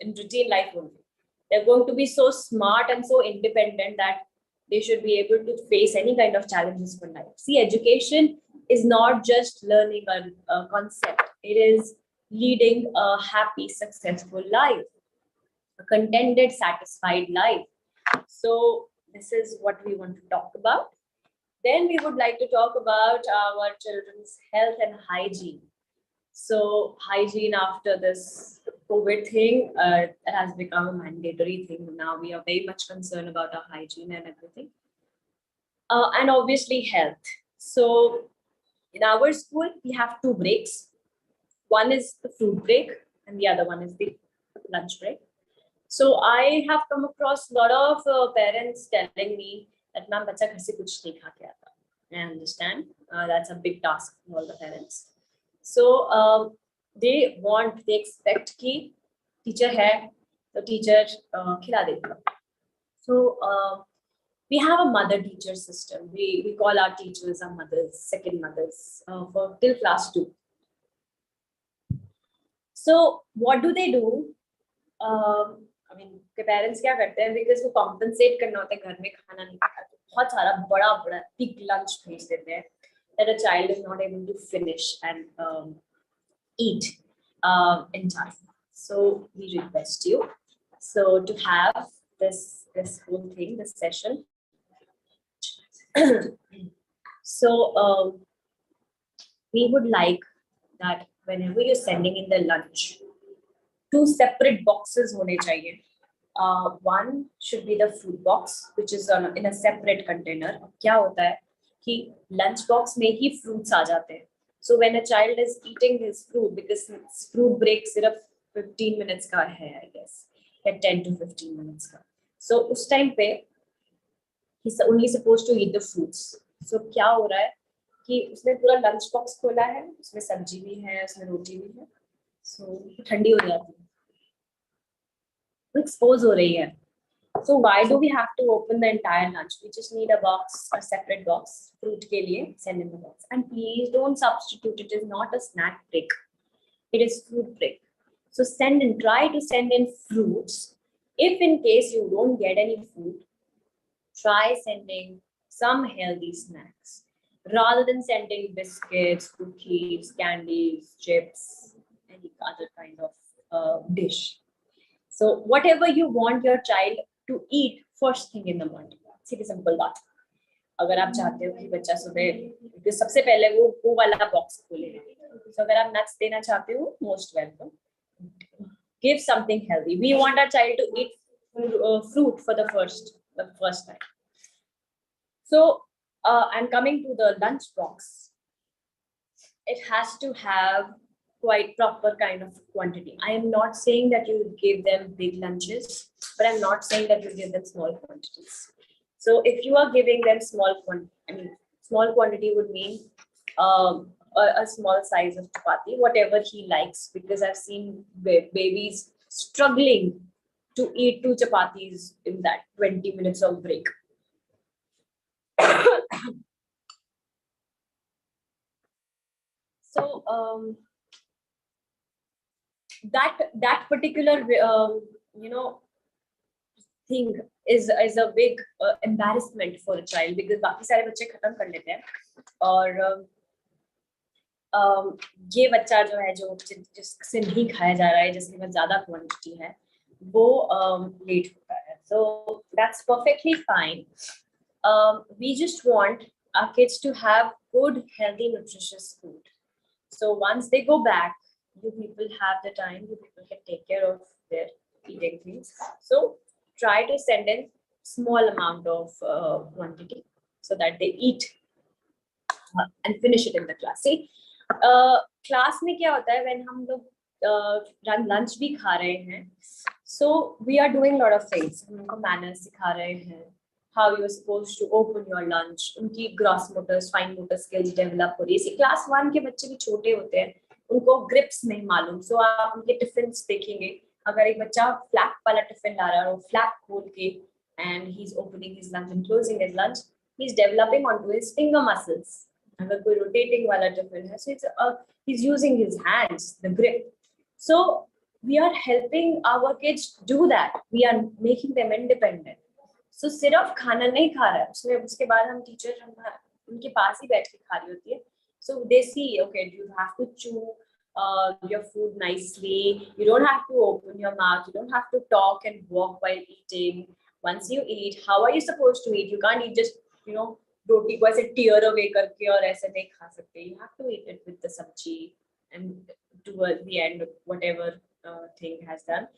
in routine life only. They're going to be so smart and so independent that they should be able to face any kind of challenges for life. See, education is not just learning a concept. It is leading a happy, successful life, a contented, satisfied life. So this is what we want to talk about. Then we would like to talk about our children's health and hygiene. So hygiene after this COVID thing, it has become a mandatory thing. Now we are very much concerned about our hygiene and everything. And obviously health. So in our school, we have 2 breaks. One is the fruit break and the other one is the lunch break. So I have come across a lot of parents telling me that ma'am, bacha ghar se kuch nahi kha ke aata. I understand. That's a big task for all the parents. So they expect कि teacher है तो teacher खिला देगा. So we have a mother teacher system. We call our teachers our mothers, second mothers, for till class 2. So what do they do? I mean, के parents क्या करते हैं, because वो compensate करना होता है घर में खाना नहीं खाते, बहुत सारा बड़ा बड़ा big lunch भेज देते हैं that a child is not able to finish and eat in time. So we request you to have this whole thing, this session. So we would like that whenever you're sending in the lunch, 2 separate boxes hone chahiye. One should be the food box, which is in a separate container. क्या होता है कि lunch box में ही fruits आ जाते हैं. So when a child is eating his fruit, because fruit break सिर्फ 15 minutes का है, I guess, या 10 to 15 minutes का. So उस time पे he's only supposed to eat the fruits. So क्या हो रहा है कि उसने पूरा लंच बॉक्स खोला है, उसमें सब्जी भी है, उसमें रोटी भी है, सो ठंडी हो जाती है, एक्सपोज हो रही है. So why do we have to open the entire lunch? We just need a box, a separate box. Fruit के लिए send in the box. And please don't substitute. It is not a snack break. It is fruit break. So try to send in fruits. If in case you don't get any food, try sending some healthy snacks rather than sending biscuits, cookies, candies, chips, any other kind of dish. So whatever you want your child to eat first thing in the morning. Sidhi simple बात. अगर आप चाहते हो कि बच्चा सुबह सबसे पहले वो वाला बॉक्स खोले, तो अगर आप नट्स देना चाहते हो, most welcome. Give something healthy. We want our child to eat fruit for the first time. So and coming to the lunch box, it has to have quite proper kind of quantity. I am not saying that you give them big lunches, but I'm not saying that you give them small quantities. So if you are giving them small quantity would mean a small size of chapati, whatever he likes, because I've seen babies struggling to eat 2 chapatis in that 20 minutes of break. So that particular thing is a big embarrassment for a child, because बाकी सारे बच्चे खत्म कर लेते हैं और ये बच्चा जो है जिससे नहीं खाया जा रहा है, जिसके पास ज्यादा क्वांटिटी है, वो लेट होता है. So that's perfectly fine. We just want our kids to have good, healthy, nutritious food. So once they go back, you people have the time, you people can take care of their eating things. So try to send in small amount of quantity so that they eat and finish it in the class. See, class में क्या होता है, when हम लोग lunch भी खा रहे हैं, so we are doing a lot of things. हम उनको manners सिखा रहे हैं, how you are supposed to open your lunch, उनकी gross motor, fine motor skills develop हो रही है. क्लास 1 के बच्चे भी छोटे होते हैं, उनको ग्रिप्स नहीं मालूम. सो आप उनके टिफिन देखेंगे, अगर एक बच्चा फ्लैप वाला टिफिन ला रहा है और फ्लैप खोल के and he is opening his lunch and closing his lunch, he is developing onto his finger muscles. अगर कोई रोटेटिंग वाला टिफिन है, so he is using his hands, the grip. So we are helping our kids do that. We are making them independent. So सिर्फ खाना नहीं खा रहा है, उसमें उसके बाद हम टीचर उनके पास ही बैठ के खा रही होती है. So they see, okay, you have to chew your food nicely. You don't have to open your mouth. You don't have to talk and walk while eating. Once you eat, how are you supposed to eat? You can't eat just, roti ko aise tear away karke aur aise nahi kha sakte. You have to eat it with the sabji and towards the end, whatever thing has done.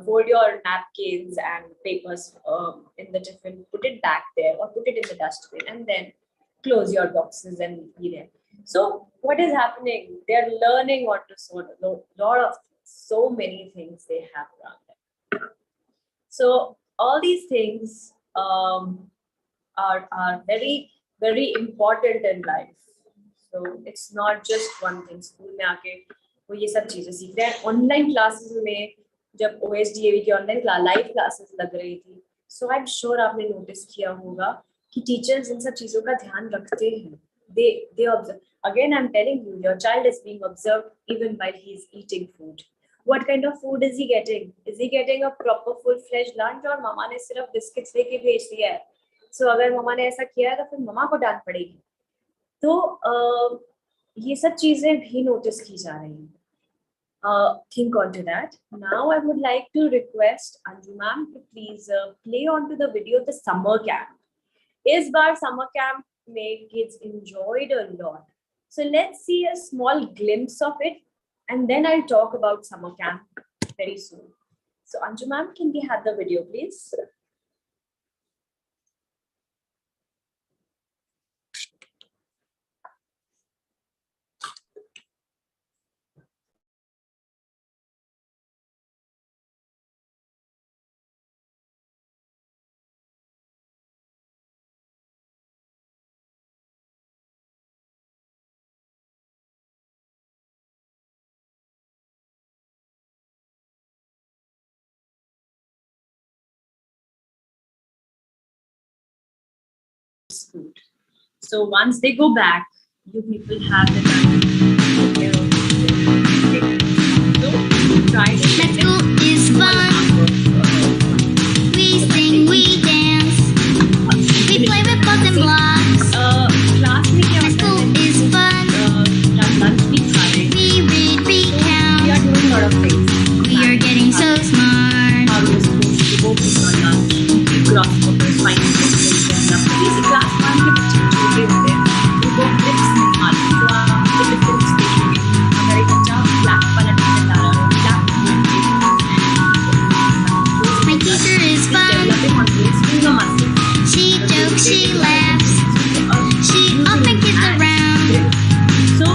Fold your napkins and papers in the tiffin. Put it back there or put it in the dustbin, and then close your boxes and be there. So what is happening? They are learning what to sort. Lot of so many things they have around them. So all these things are very, very important in life. So it's not just one thing. School में आके वो ये सब चीजें सीख रहे हैं. Online classes में जब OSDAV की online live classes लग रही थी, so I'm sure आपने notice किया होगा कि teachers इन सब चीजों का ध्यान रखते हैं. They observe. Again, I'm telling you, your child is being observed even while he's eating food. What kind of food is he getting? Is he getting a proper full-fledged lunch, or mama ने सिर्फ biscuits लेके भेज दिया है? So अगर मम्मा ने ऐसा किया है तो फिर मम्मा को डांट पड़ेगी. तो ये सब चीजें भी नोटिस की जा रही हैं. Think onto that. Now I would like to request Anju ma'am to please play onto the video the summer camp. Is bar summer camp make kids enjoyed a lot. So let's see a small glimpse of it, and then I'll talk about summer camp very soon. So Anju ma'am, can we have the video, please? School. So once they go back, you people have the time to take care of them. So try to My school is fun. We sing, we dance, we play with balls and blocks. class में क्या My होता school है? is fun. Lunch भी खा रहे हैं. We read, we We are count. doing a lot of things. We are getting so smart. How you're supposed to go for your lunch, keep your photos, find things, basic class one के बच्चे छोटे होते हैं, उनको clips निकालने, तो आप ये difference देखेंगे. अगर एक बच्चा black वाला t-shirt डाल रहा है, black My teacher is fun. developing on those finger muscles. She jokes, she laughs, she often kids around. So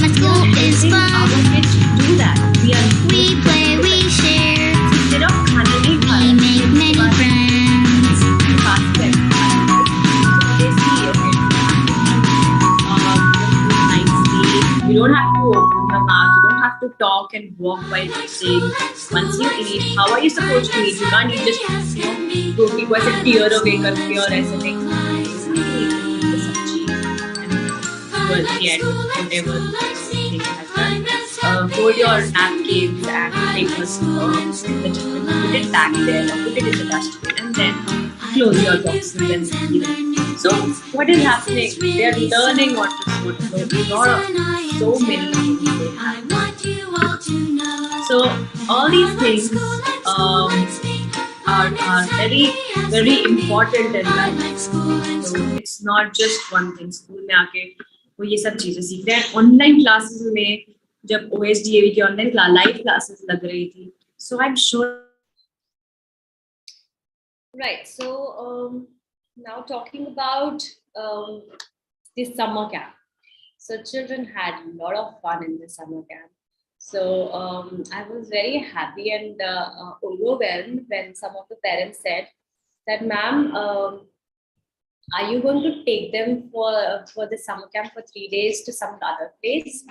My school is fun. our kids do that. We play, we share, instead of खाना नहीं खा we रहे, make many friends. fast food. So they see it. Nicely. You don't have to open your mouth. You don't have to talk and walk while eating. Once you eat, how are you supposed to eat? You can't eat just roti को ऐसे tear away करके और ऐसे नहीं. The sabji and towards the end, whatever thing has done. Hold your napkins and papers, put it back there, or put it in the dustbin, and then close your boxes and see them. So what is happening? They are learning what to put. So many things they have. So all these things are very very important in life. So it's not just one thing. School में आके वो ये सब चीजें सीख रहे हैं. Online classes में जब OSDAV की online live classes लग रही थी. So I'm sure. Right. So now talking about this summer camp. So children had a lot of fun in the summer camp. So I was very happy and overwhelmed when some of the parents said that, ma'am, are you going to take them for the summer camp for 3 days to some other place?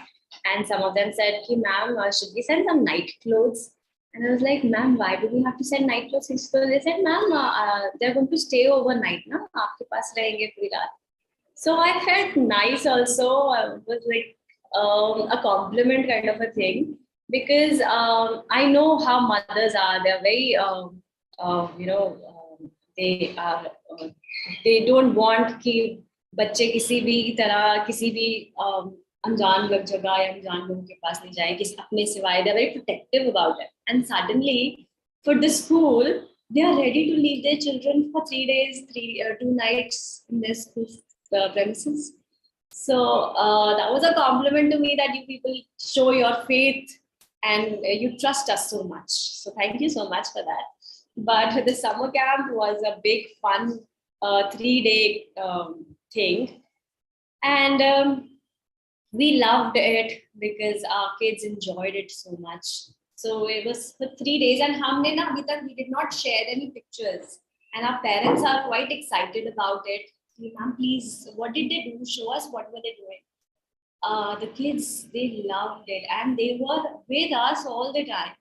And some of them said, ma'am, should we send some night clothes? And I was like, ma'am, why do we have to send night clothes? So they said, ma'am, they're going to stay overnight, na? Aapke paas rahenge puri raat. So I felt nice also. It was like a compliment kind of a thing, because I know how mothers are. They're very, they are. They don't want कि बच्चे किसी भी तरह किसी भी अनजान जगह या अनजान लोगों के पास नहीं जाए, किसी अपने सिवाय. They're very protective about it. And suddenly, for the school, they are ready to leave their children for 3 days, 2 nights in their school premises. So that was a compliment to me, that you people show your faith and you trust us so much. So thank you so much for that. But the summer camp was a big fun 3-day thing, and we loved it because our kids enjoyed it so much. So it was for 3 days, and we did not share any pictures, and our parents are quite excited about it. Ma'am, please, what did they do? Show us what were they doing. The kids, they loved it, and they were with us all the time.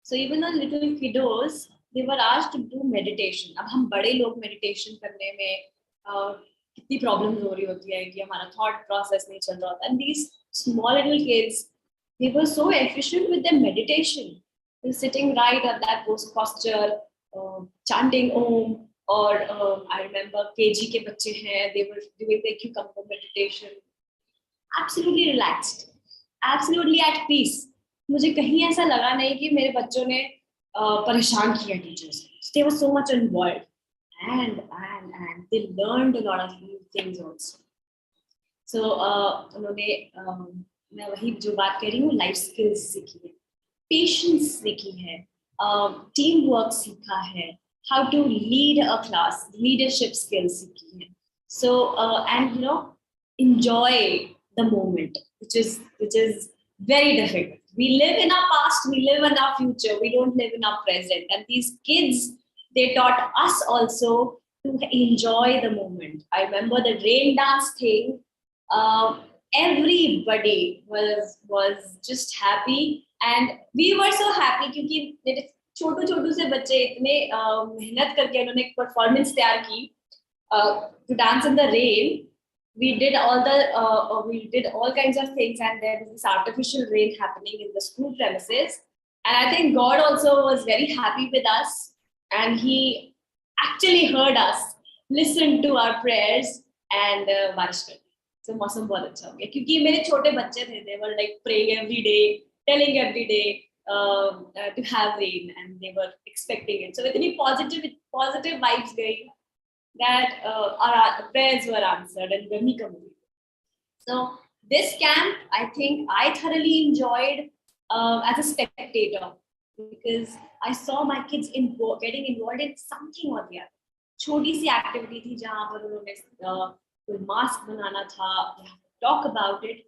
So even the little kiddos, they were asked to do meditation. अब हम बड़े लोग meditation करने में कितनी problems हो रही होती है कि हमारा thought process नहीं चल रहा होता. And these small little kids, they were so efficient with their meditation. They were sitting right at that posture, chanting Om, और I remember KG के बच्चे हैं, they were doing their cucumber meditation, absolutely relaxed, absolutely at peace. मुझे कहीं ऐसा लगा नहीं कि मेरे बच्चों ने परेशान किया teachers. They were so much involved, and they learned a lot of new things also. So उन्होंने मैं वही जो बात कर रही हूँ, लाइफ स्किल्स सीखी है, पेशेंस सीखी है, टीम वर्क सीखा है, how to lead a class, leadership skills सीखी है. So and you know, enjoy the moment, which is very difficult. We live in our past, we live in our future, we don't live in our present. And these kids, they taught us also to enjoy the moment. I remember the rain dance thing. Everybody was just happy, and we were so happy क्योंकि मेरे छोटू छोटू से बच्चे इतने मेहनत करके उन्होंने एक performance तैयार की to dance in the rain. We did all kinds of things, and there was this artificial rain happening in the school premises. And I think God also was very happy with us, and He actually heard us, listened to our prayers, and बारिश कर दी. So मौसम बहुत अच्छा हो गया क्योंकि मेरे छोटे बच्चे थे, they were like praying every day, telling every day to have rain, and they were expecting it. So इतनी positive vibes गई that our prayers were answered and गर्मी कम हुई. So this camp, I think I thoroughly enjoyed as a spectator, because I saw my kids getting involved in something or the other. छोटी सी activity थी जहाँ पर उन्होंने कोई mask बनाना था, talk about it.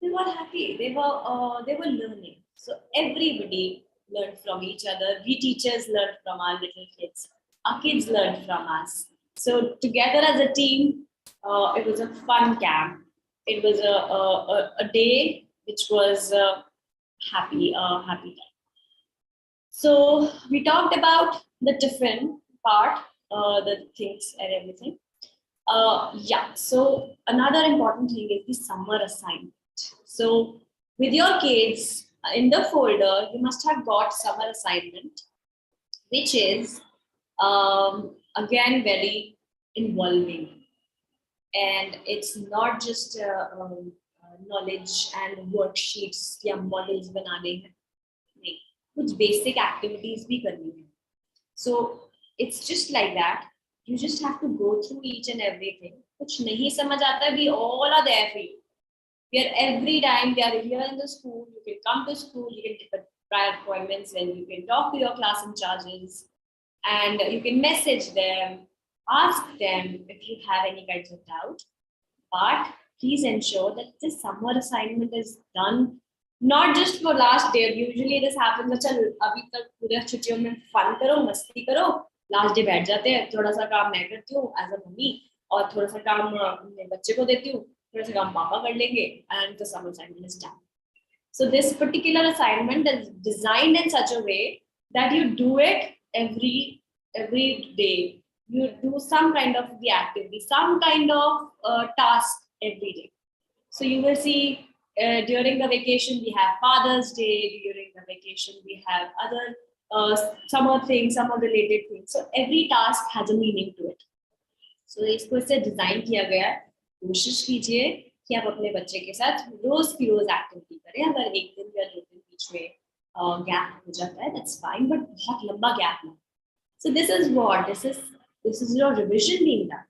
They were happy. They were learning. So everybody learned from each other. We teachers learned from our little kids. Our kids learned from us. So together as a team, it was a fun camp. It was a day which was happy time. So we talked about the different part, the things and everything. Yeah. So another important thing is the summer assignment. So with your kids in the folder, you must have got summer assignment, which is again very involving, and it's not just knowledge and worksheets या models बनाने हैं, नहीं, कुछ basic activities भी करनी है. So it's just like that. You just have to go through each and everything. कुछ नहीं समझ आता, we all are there for you. We are every time we are here in the school. You can come to school, you can take prior appointments, and you can talk to your class in charges, and you can message them, ask them if you have any kinds of doubt. But please ensure that this summer assignment is done not just for last day. Usually this happens, चल अभी तक पूरे छुट्टियों में fun करो, मस्ती करो, last day बैठ जाते हैं, थोड़ा सा काम मैं करती हूँ as a mummy, और थोड़ा सा काम अपने बच्चे को देती हूँ, थोड़ा सा काम पापा कर लेंगे, and the summer assignment is done. So this particular assignment is designed in such a way that you do it every day. You do some kind of the activity, some kind of task every day. So you will see during the vacation we have Father's Day, during the vacation we have other summer things, summer related things. So every task has a meaning to it. So इसको इससे design किया गया है. कोशिश कीजिए कि आप अपने बच्चे के साथ रोज की रोज एक्टिविटी करें. अगर एक दिन या दो दिन बीच में गैप हो जाता है, that's fine, but बहुत लंबा गैप ना. So this is your revision being done.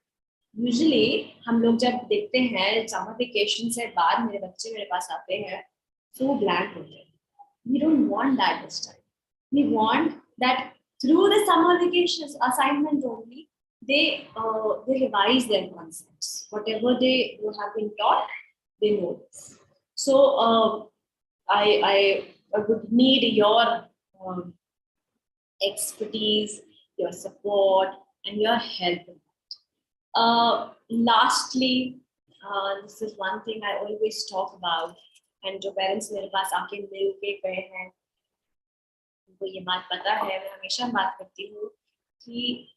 Usually हम लोग जब देखते हैं summer vacation से बाद मेरे बच्चे मेरे पास आते हैं, so blank होते हैं. We don't want that this time. We want that through the summer vacations assignment only, they revise their concepts. Whatever they have been taught, they know this. So I would need your expertise, your support, and your help. Lastly, this is one thing I always talk about, and जो parents मेरे पास आके मिल के गए हैं, उनको ये बात पता है. मैं हमेशा बात करती हूँ कि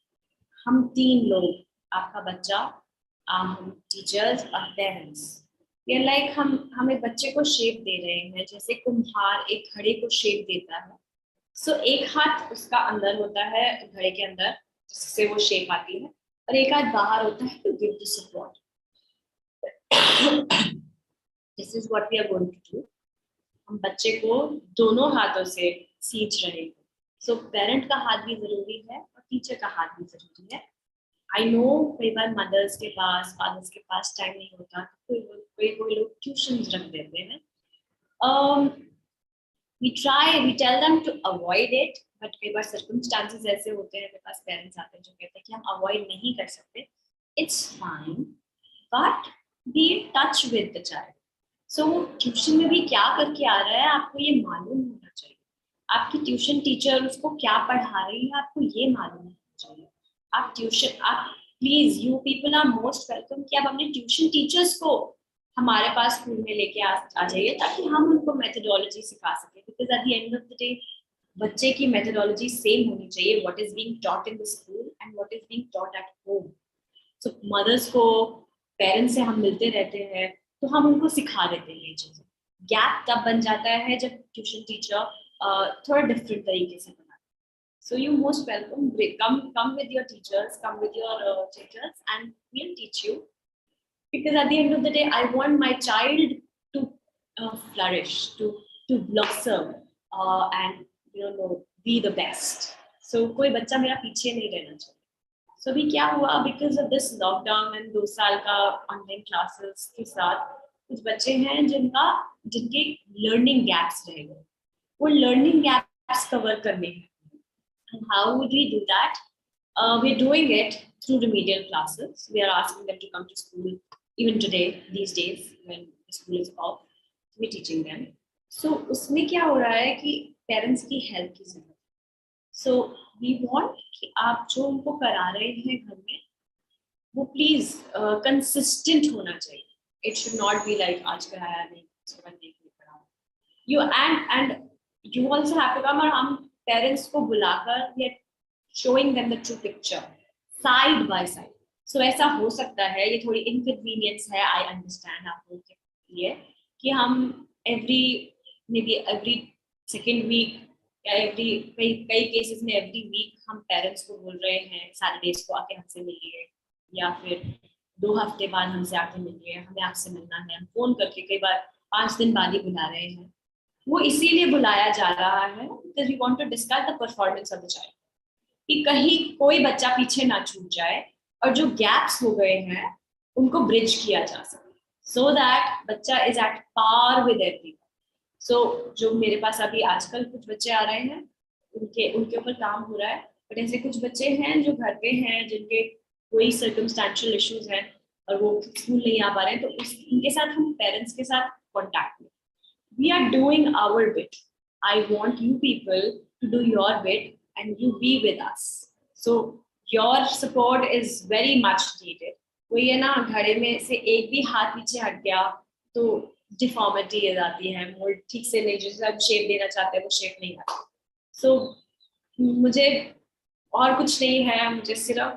हम तीन लोग, आपका बच्चा, हम टीचर्स और पेरेंट्स, ये लाइक हम एक बच्चे को शेप दे रहे हैं, जैसे कुम्हार एक घड़े को शेप देता है. सो एक हाथ उसका अंदर होता है घड़े के अंदर, जिससे वो शेप आती है, और एक हाथ बाहर होता है to give the support. This is what we are going to do. हम बच्चे को दोनों हाथों से सींच रहे हैं. So पेरेंट का हाथ भी जरूरी है और टीचर का हाथ भी जरूरी है. आई नो कई बार मदर्स के पास, फादर्स के पास टाइम नहीं होता, कोई लोग ट्यूशन रख देते हैं. we tell them to avoid it, but कई बार circumstances ऐसे होते हैं, मेरे पास पेरेंट्स आते हैं जो कहते हैं कि हम अवॉइड नहीं कर सकते. It's fine, but be in touch with the child. So tuition में भी क्या करके आ रहा है आपको ये मालूम होना चाहिए. आपकी ट्यूशन टीचर उसको क्या पढ़ा रही है आपको ये मालूम होना चाहिए. आप please, you people are most welcome कि आप अपने ट्यूशन टीचर्स को हमारे पास स्कूल में लेके आ जाइए ताकि हम उनको मेथोडोलॉजी सिखा सकें. Because at the end of the day बच्चे की मेथोडोलॉजी सेम होनी चाहिए, what is being taught in the school and what is being taught at home. So mothers को, पेरेंट्स से हम मिलते रहते हैं तो हम उनको सिखा देते हैं ये चीजें. गैप तब बन जाता है जब ट्यूशन टीचर थोड़ा डिफरेंट तरीके से बनाते हैं. So you most welcome. Come with your teachers, come with your tutors, and we'll teach you. Because at the end of the day, I want my child to flourish, to blossom, and be the best. So कोई बच्चा मेरा पीछे नहीं रहना चाहिए. So अभी क्या हुआ, because of this lockdown and 2 साल का ऑनलाइन क्लासेस के साथ कुछ बच्चे हैं जिनके लर्निंग गैप्स रह गए. वो लर्निंग गैप्स कवर करने हैं. And how would we do that? We're doing it through remedial classes. We are asking them to come to school even today, these days when the school is off. We're teaching them. So उसमें क्या हो रहा है कि parents की help की जरूरत. So we want कि आप जो उनको करा रहे हैं घर में वो please consistent होना चाहिए. It should not be like आज कराया नहीं, इसके बाद नहीं कराया. You and you also have to come, और हम पेरेंट्स को बुलाकर we are showing them the true picture side by side. So ऐसा हो सकता है, ये थोड़ी inconvenience है, I understand आप लोगों के लिए, कि हम every second week या कई केसेस में every week हम पेरेंट्स को बोल रहे हैं सैटरडेज को आके हमसे मिलिए, या फिर 2 हफ्ते बाद हमसे आके मिलिए, हमें आपसे मिलना है. हम फोन करके कई बार 5 दिन बाद ही बुला रहे हैं. वो इसीलिए बुलाया जा रहा है because we want to discuss the performance of the child, कि कहीं कोई बच्चा पीछे ना छूट जाए और जो गैप्स हो गए हैं उनको ब्रिज किया जा सके, so that बच्चा is at par with everyone. So जो मेरे पास अभी आजकल कुछ बच्चे आ रहे हैं उनके ऊपर काम हो रहा है, बट ऐसे कुछ बच्चे हैं जो घर पे हैं जिनके कोई सर्कमस्टेंशियल इश्यूज हैं और वो स्कूल नहीं आ पा रहे हैं, तो उनके साथ हम पेरेंट्स के साथ कॉन्टैक्ट में. We are doing our bit. I want you people to do your bit and you be with us. So your support is very much needed. वही है ना, घड़े में से एक भी हाथ पीछे हट गया तो डिफॉर्मिटी आ जाती है, मोल्ड ठीक से नहीं, जैसे आप शेप देना चाहते हैं वो शेप नहीं आती. So मुझे और कुछ नहीं है, मुझे सिर्फ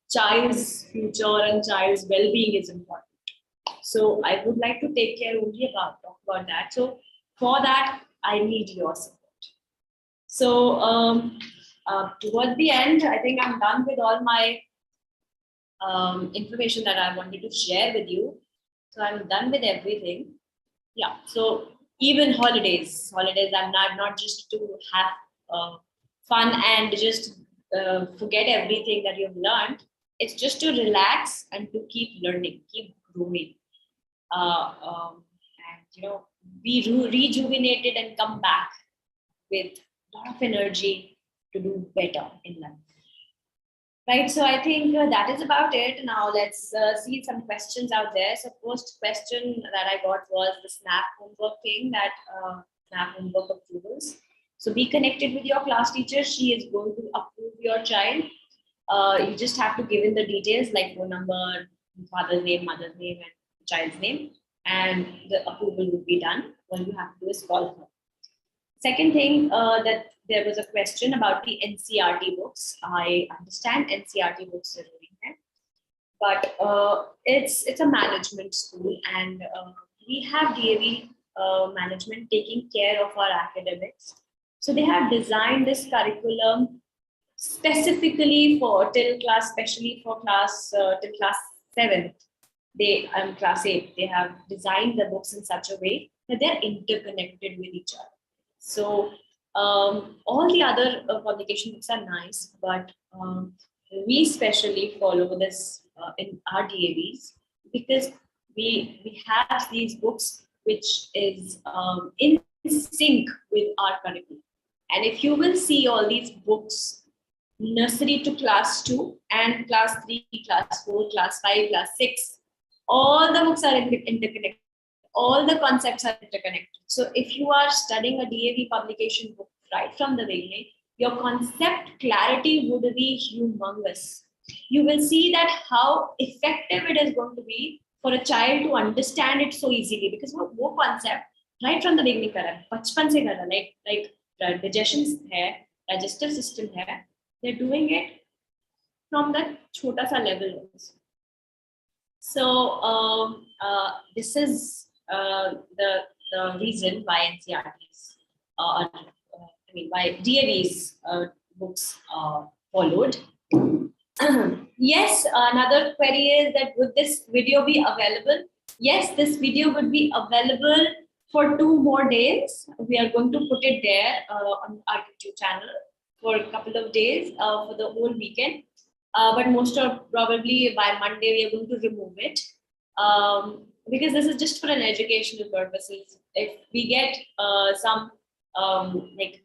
child's future and child's well-being is important. So I would like to take care only about that. So for that, I need your support. So towards the end, I think I'm done with all my information that I wanted to share with you. So I'm done with everything. Yeah. So even holidays, I'm not just to have fun and just forget everything that you've learned. It's just to relax and to keep learning, keep growing. And be rejuvenated and come back with a lot of energy to do better in life. Right, so I think that is about it. Now let's see some questions out there. So first question that I got was the SNAP homework thing, that SNAP homework approvals. So be connected with your class teacher. She is going to approve your child. You just have to give in the details like phone number, father's name, mother's name, and child's name, and the approval will be done. All you have to do is call her. Second thing, that there was a question about the NCERT books. I understand NCERT books are doing, but it's a management school, and we have DAV management taking care of our academics. So they have designed this curriculum specifically for till class, especially for class till class 7th. They class 8. They have designed the books in such a way that they're interconnected with each other. So all the other publication books are nice, but we specially follow this in our DAVs because we have these books which is in sync with our curriculum. And if you will see all these books, nursery to class 2 and class 3, class 4, class 5, class 6, all the books are interconnected. All the concepts are interconnected. So if you are studying a DAV publication book right from the beginning, your concept clarity would be humongous. You will see that how effective it is going to be for a child to understand it so easily because वो concept right from the beginning कर रहा है, बचपन से कर रहा है, like digestion है, digestive system है, they're doing it from that छोटा सा level. So this is the reason why NCERT's why DAV's books are followed. Yes, another query is that would this video be available? Yes, this video would be available for 2 more days. We are going to put it there on our YouTube channel for a couple of days for the whole weekend. But most of probably by Monday we are going to remove it because this is just for an educational purposes. If we get some like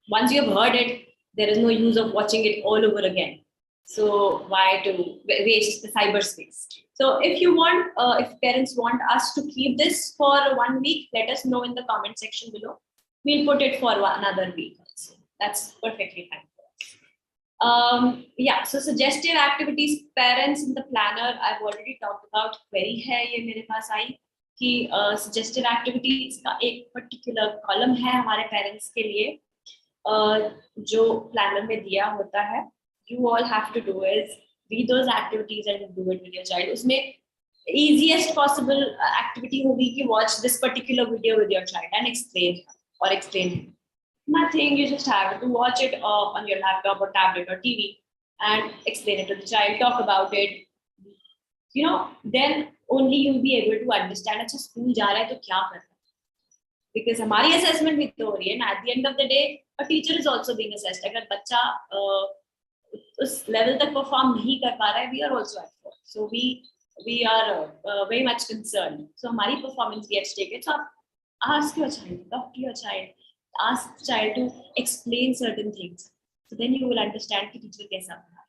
once you have heard it, there is no use of watching it all over again. So why to waste the cyberspace? So if you want, if parents want us to keep this for 1 week, let us know in the comment section below. We'll put it for another week also. That's perfectly fine. Yeah, so suggestive activities, parents in the planner, I've already talked about. Query hai ye mere paas aayi कि suggestive activities का एक particular column है हमारे parents के लिए जो planner में दिया होता है. You all have to do is read those activities and do it with your child. उसमें easiest possible activity होगी कि watch this particular video with your child and explain. Nothing, you just have to watch it on your laptop or tablet or TV and explain it to the child, talk about it. You know, then only you'll be able to understand अच्छा school जा रहा है तो क्या कर रहा है. Because हमारी assessment भी तो हो रही है ना. At the end of the day, a teacher is also being assessed. अगर बच्चा उस level तक perform नहीं कर पा रहा है, we are also at fault. So we are very much concerned. So हमारी performance भी at stake है. So ask your child, talk to your child. Ask the child to explain certain things. So then you will understand कि teacher कैसा पढ़ा.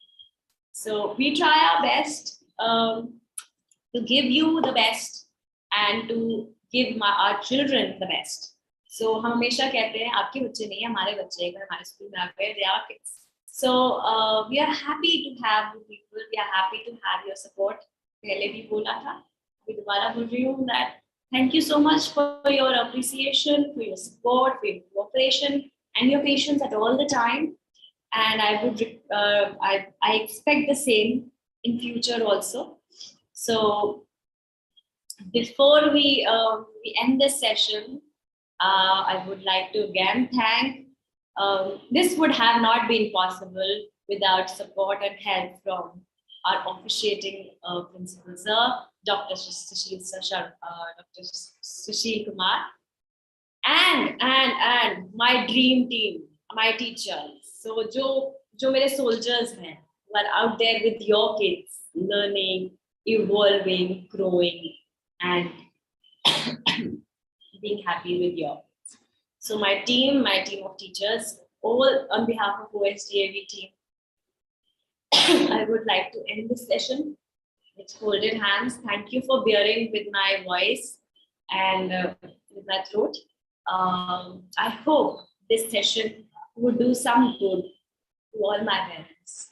So we try our best to give you the best and to give our children the best. So हम हमेशा कहते हैं आपके बच्चे नहीं हमारे बच्चे अगर हमारे स्कूल में आ गए, they are kids. So we are happy to have you people. We are happy to have your support. पहले भी बोला था, अभी दोबारा बोल रही हूँ that thank you so much for your appreciation, for your support, for your cooperation, and your patience at all the time. And I would, I expect the same in future also. So before we end this session, I would like to again thank. This would have not been possible without support and help from our officiating principal sir, Dr. Sushil Kumar, and my dream team, my teachers. So जो मेरे soldiers हैं, who are out there with your kids, learning, evolving, growing, and being happy with your kids. So my team of teachers, all on behalf of OSDAV team, I would like to end this session with folded hands. Thank you for bearing with my voice and with my throat. I hope this session would do some good to all my parents,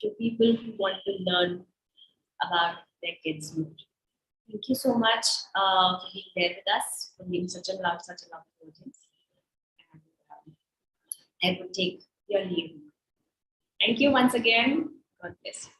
to people who want to learn about their kids' mood. Thank you so much for being there with us, for being such a lovely audience. And I will take your leave. Thank you once again. God bless you.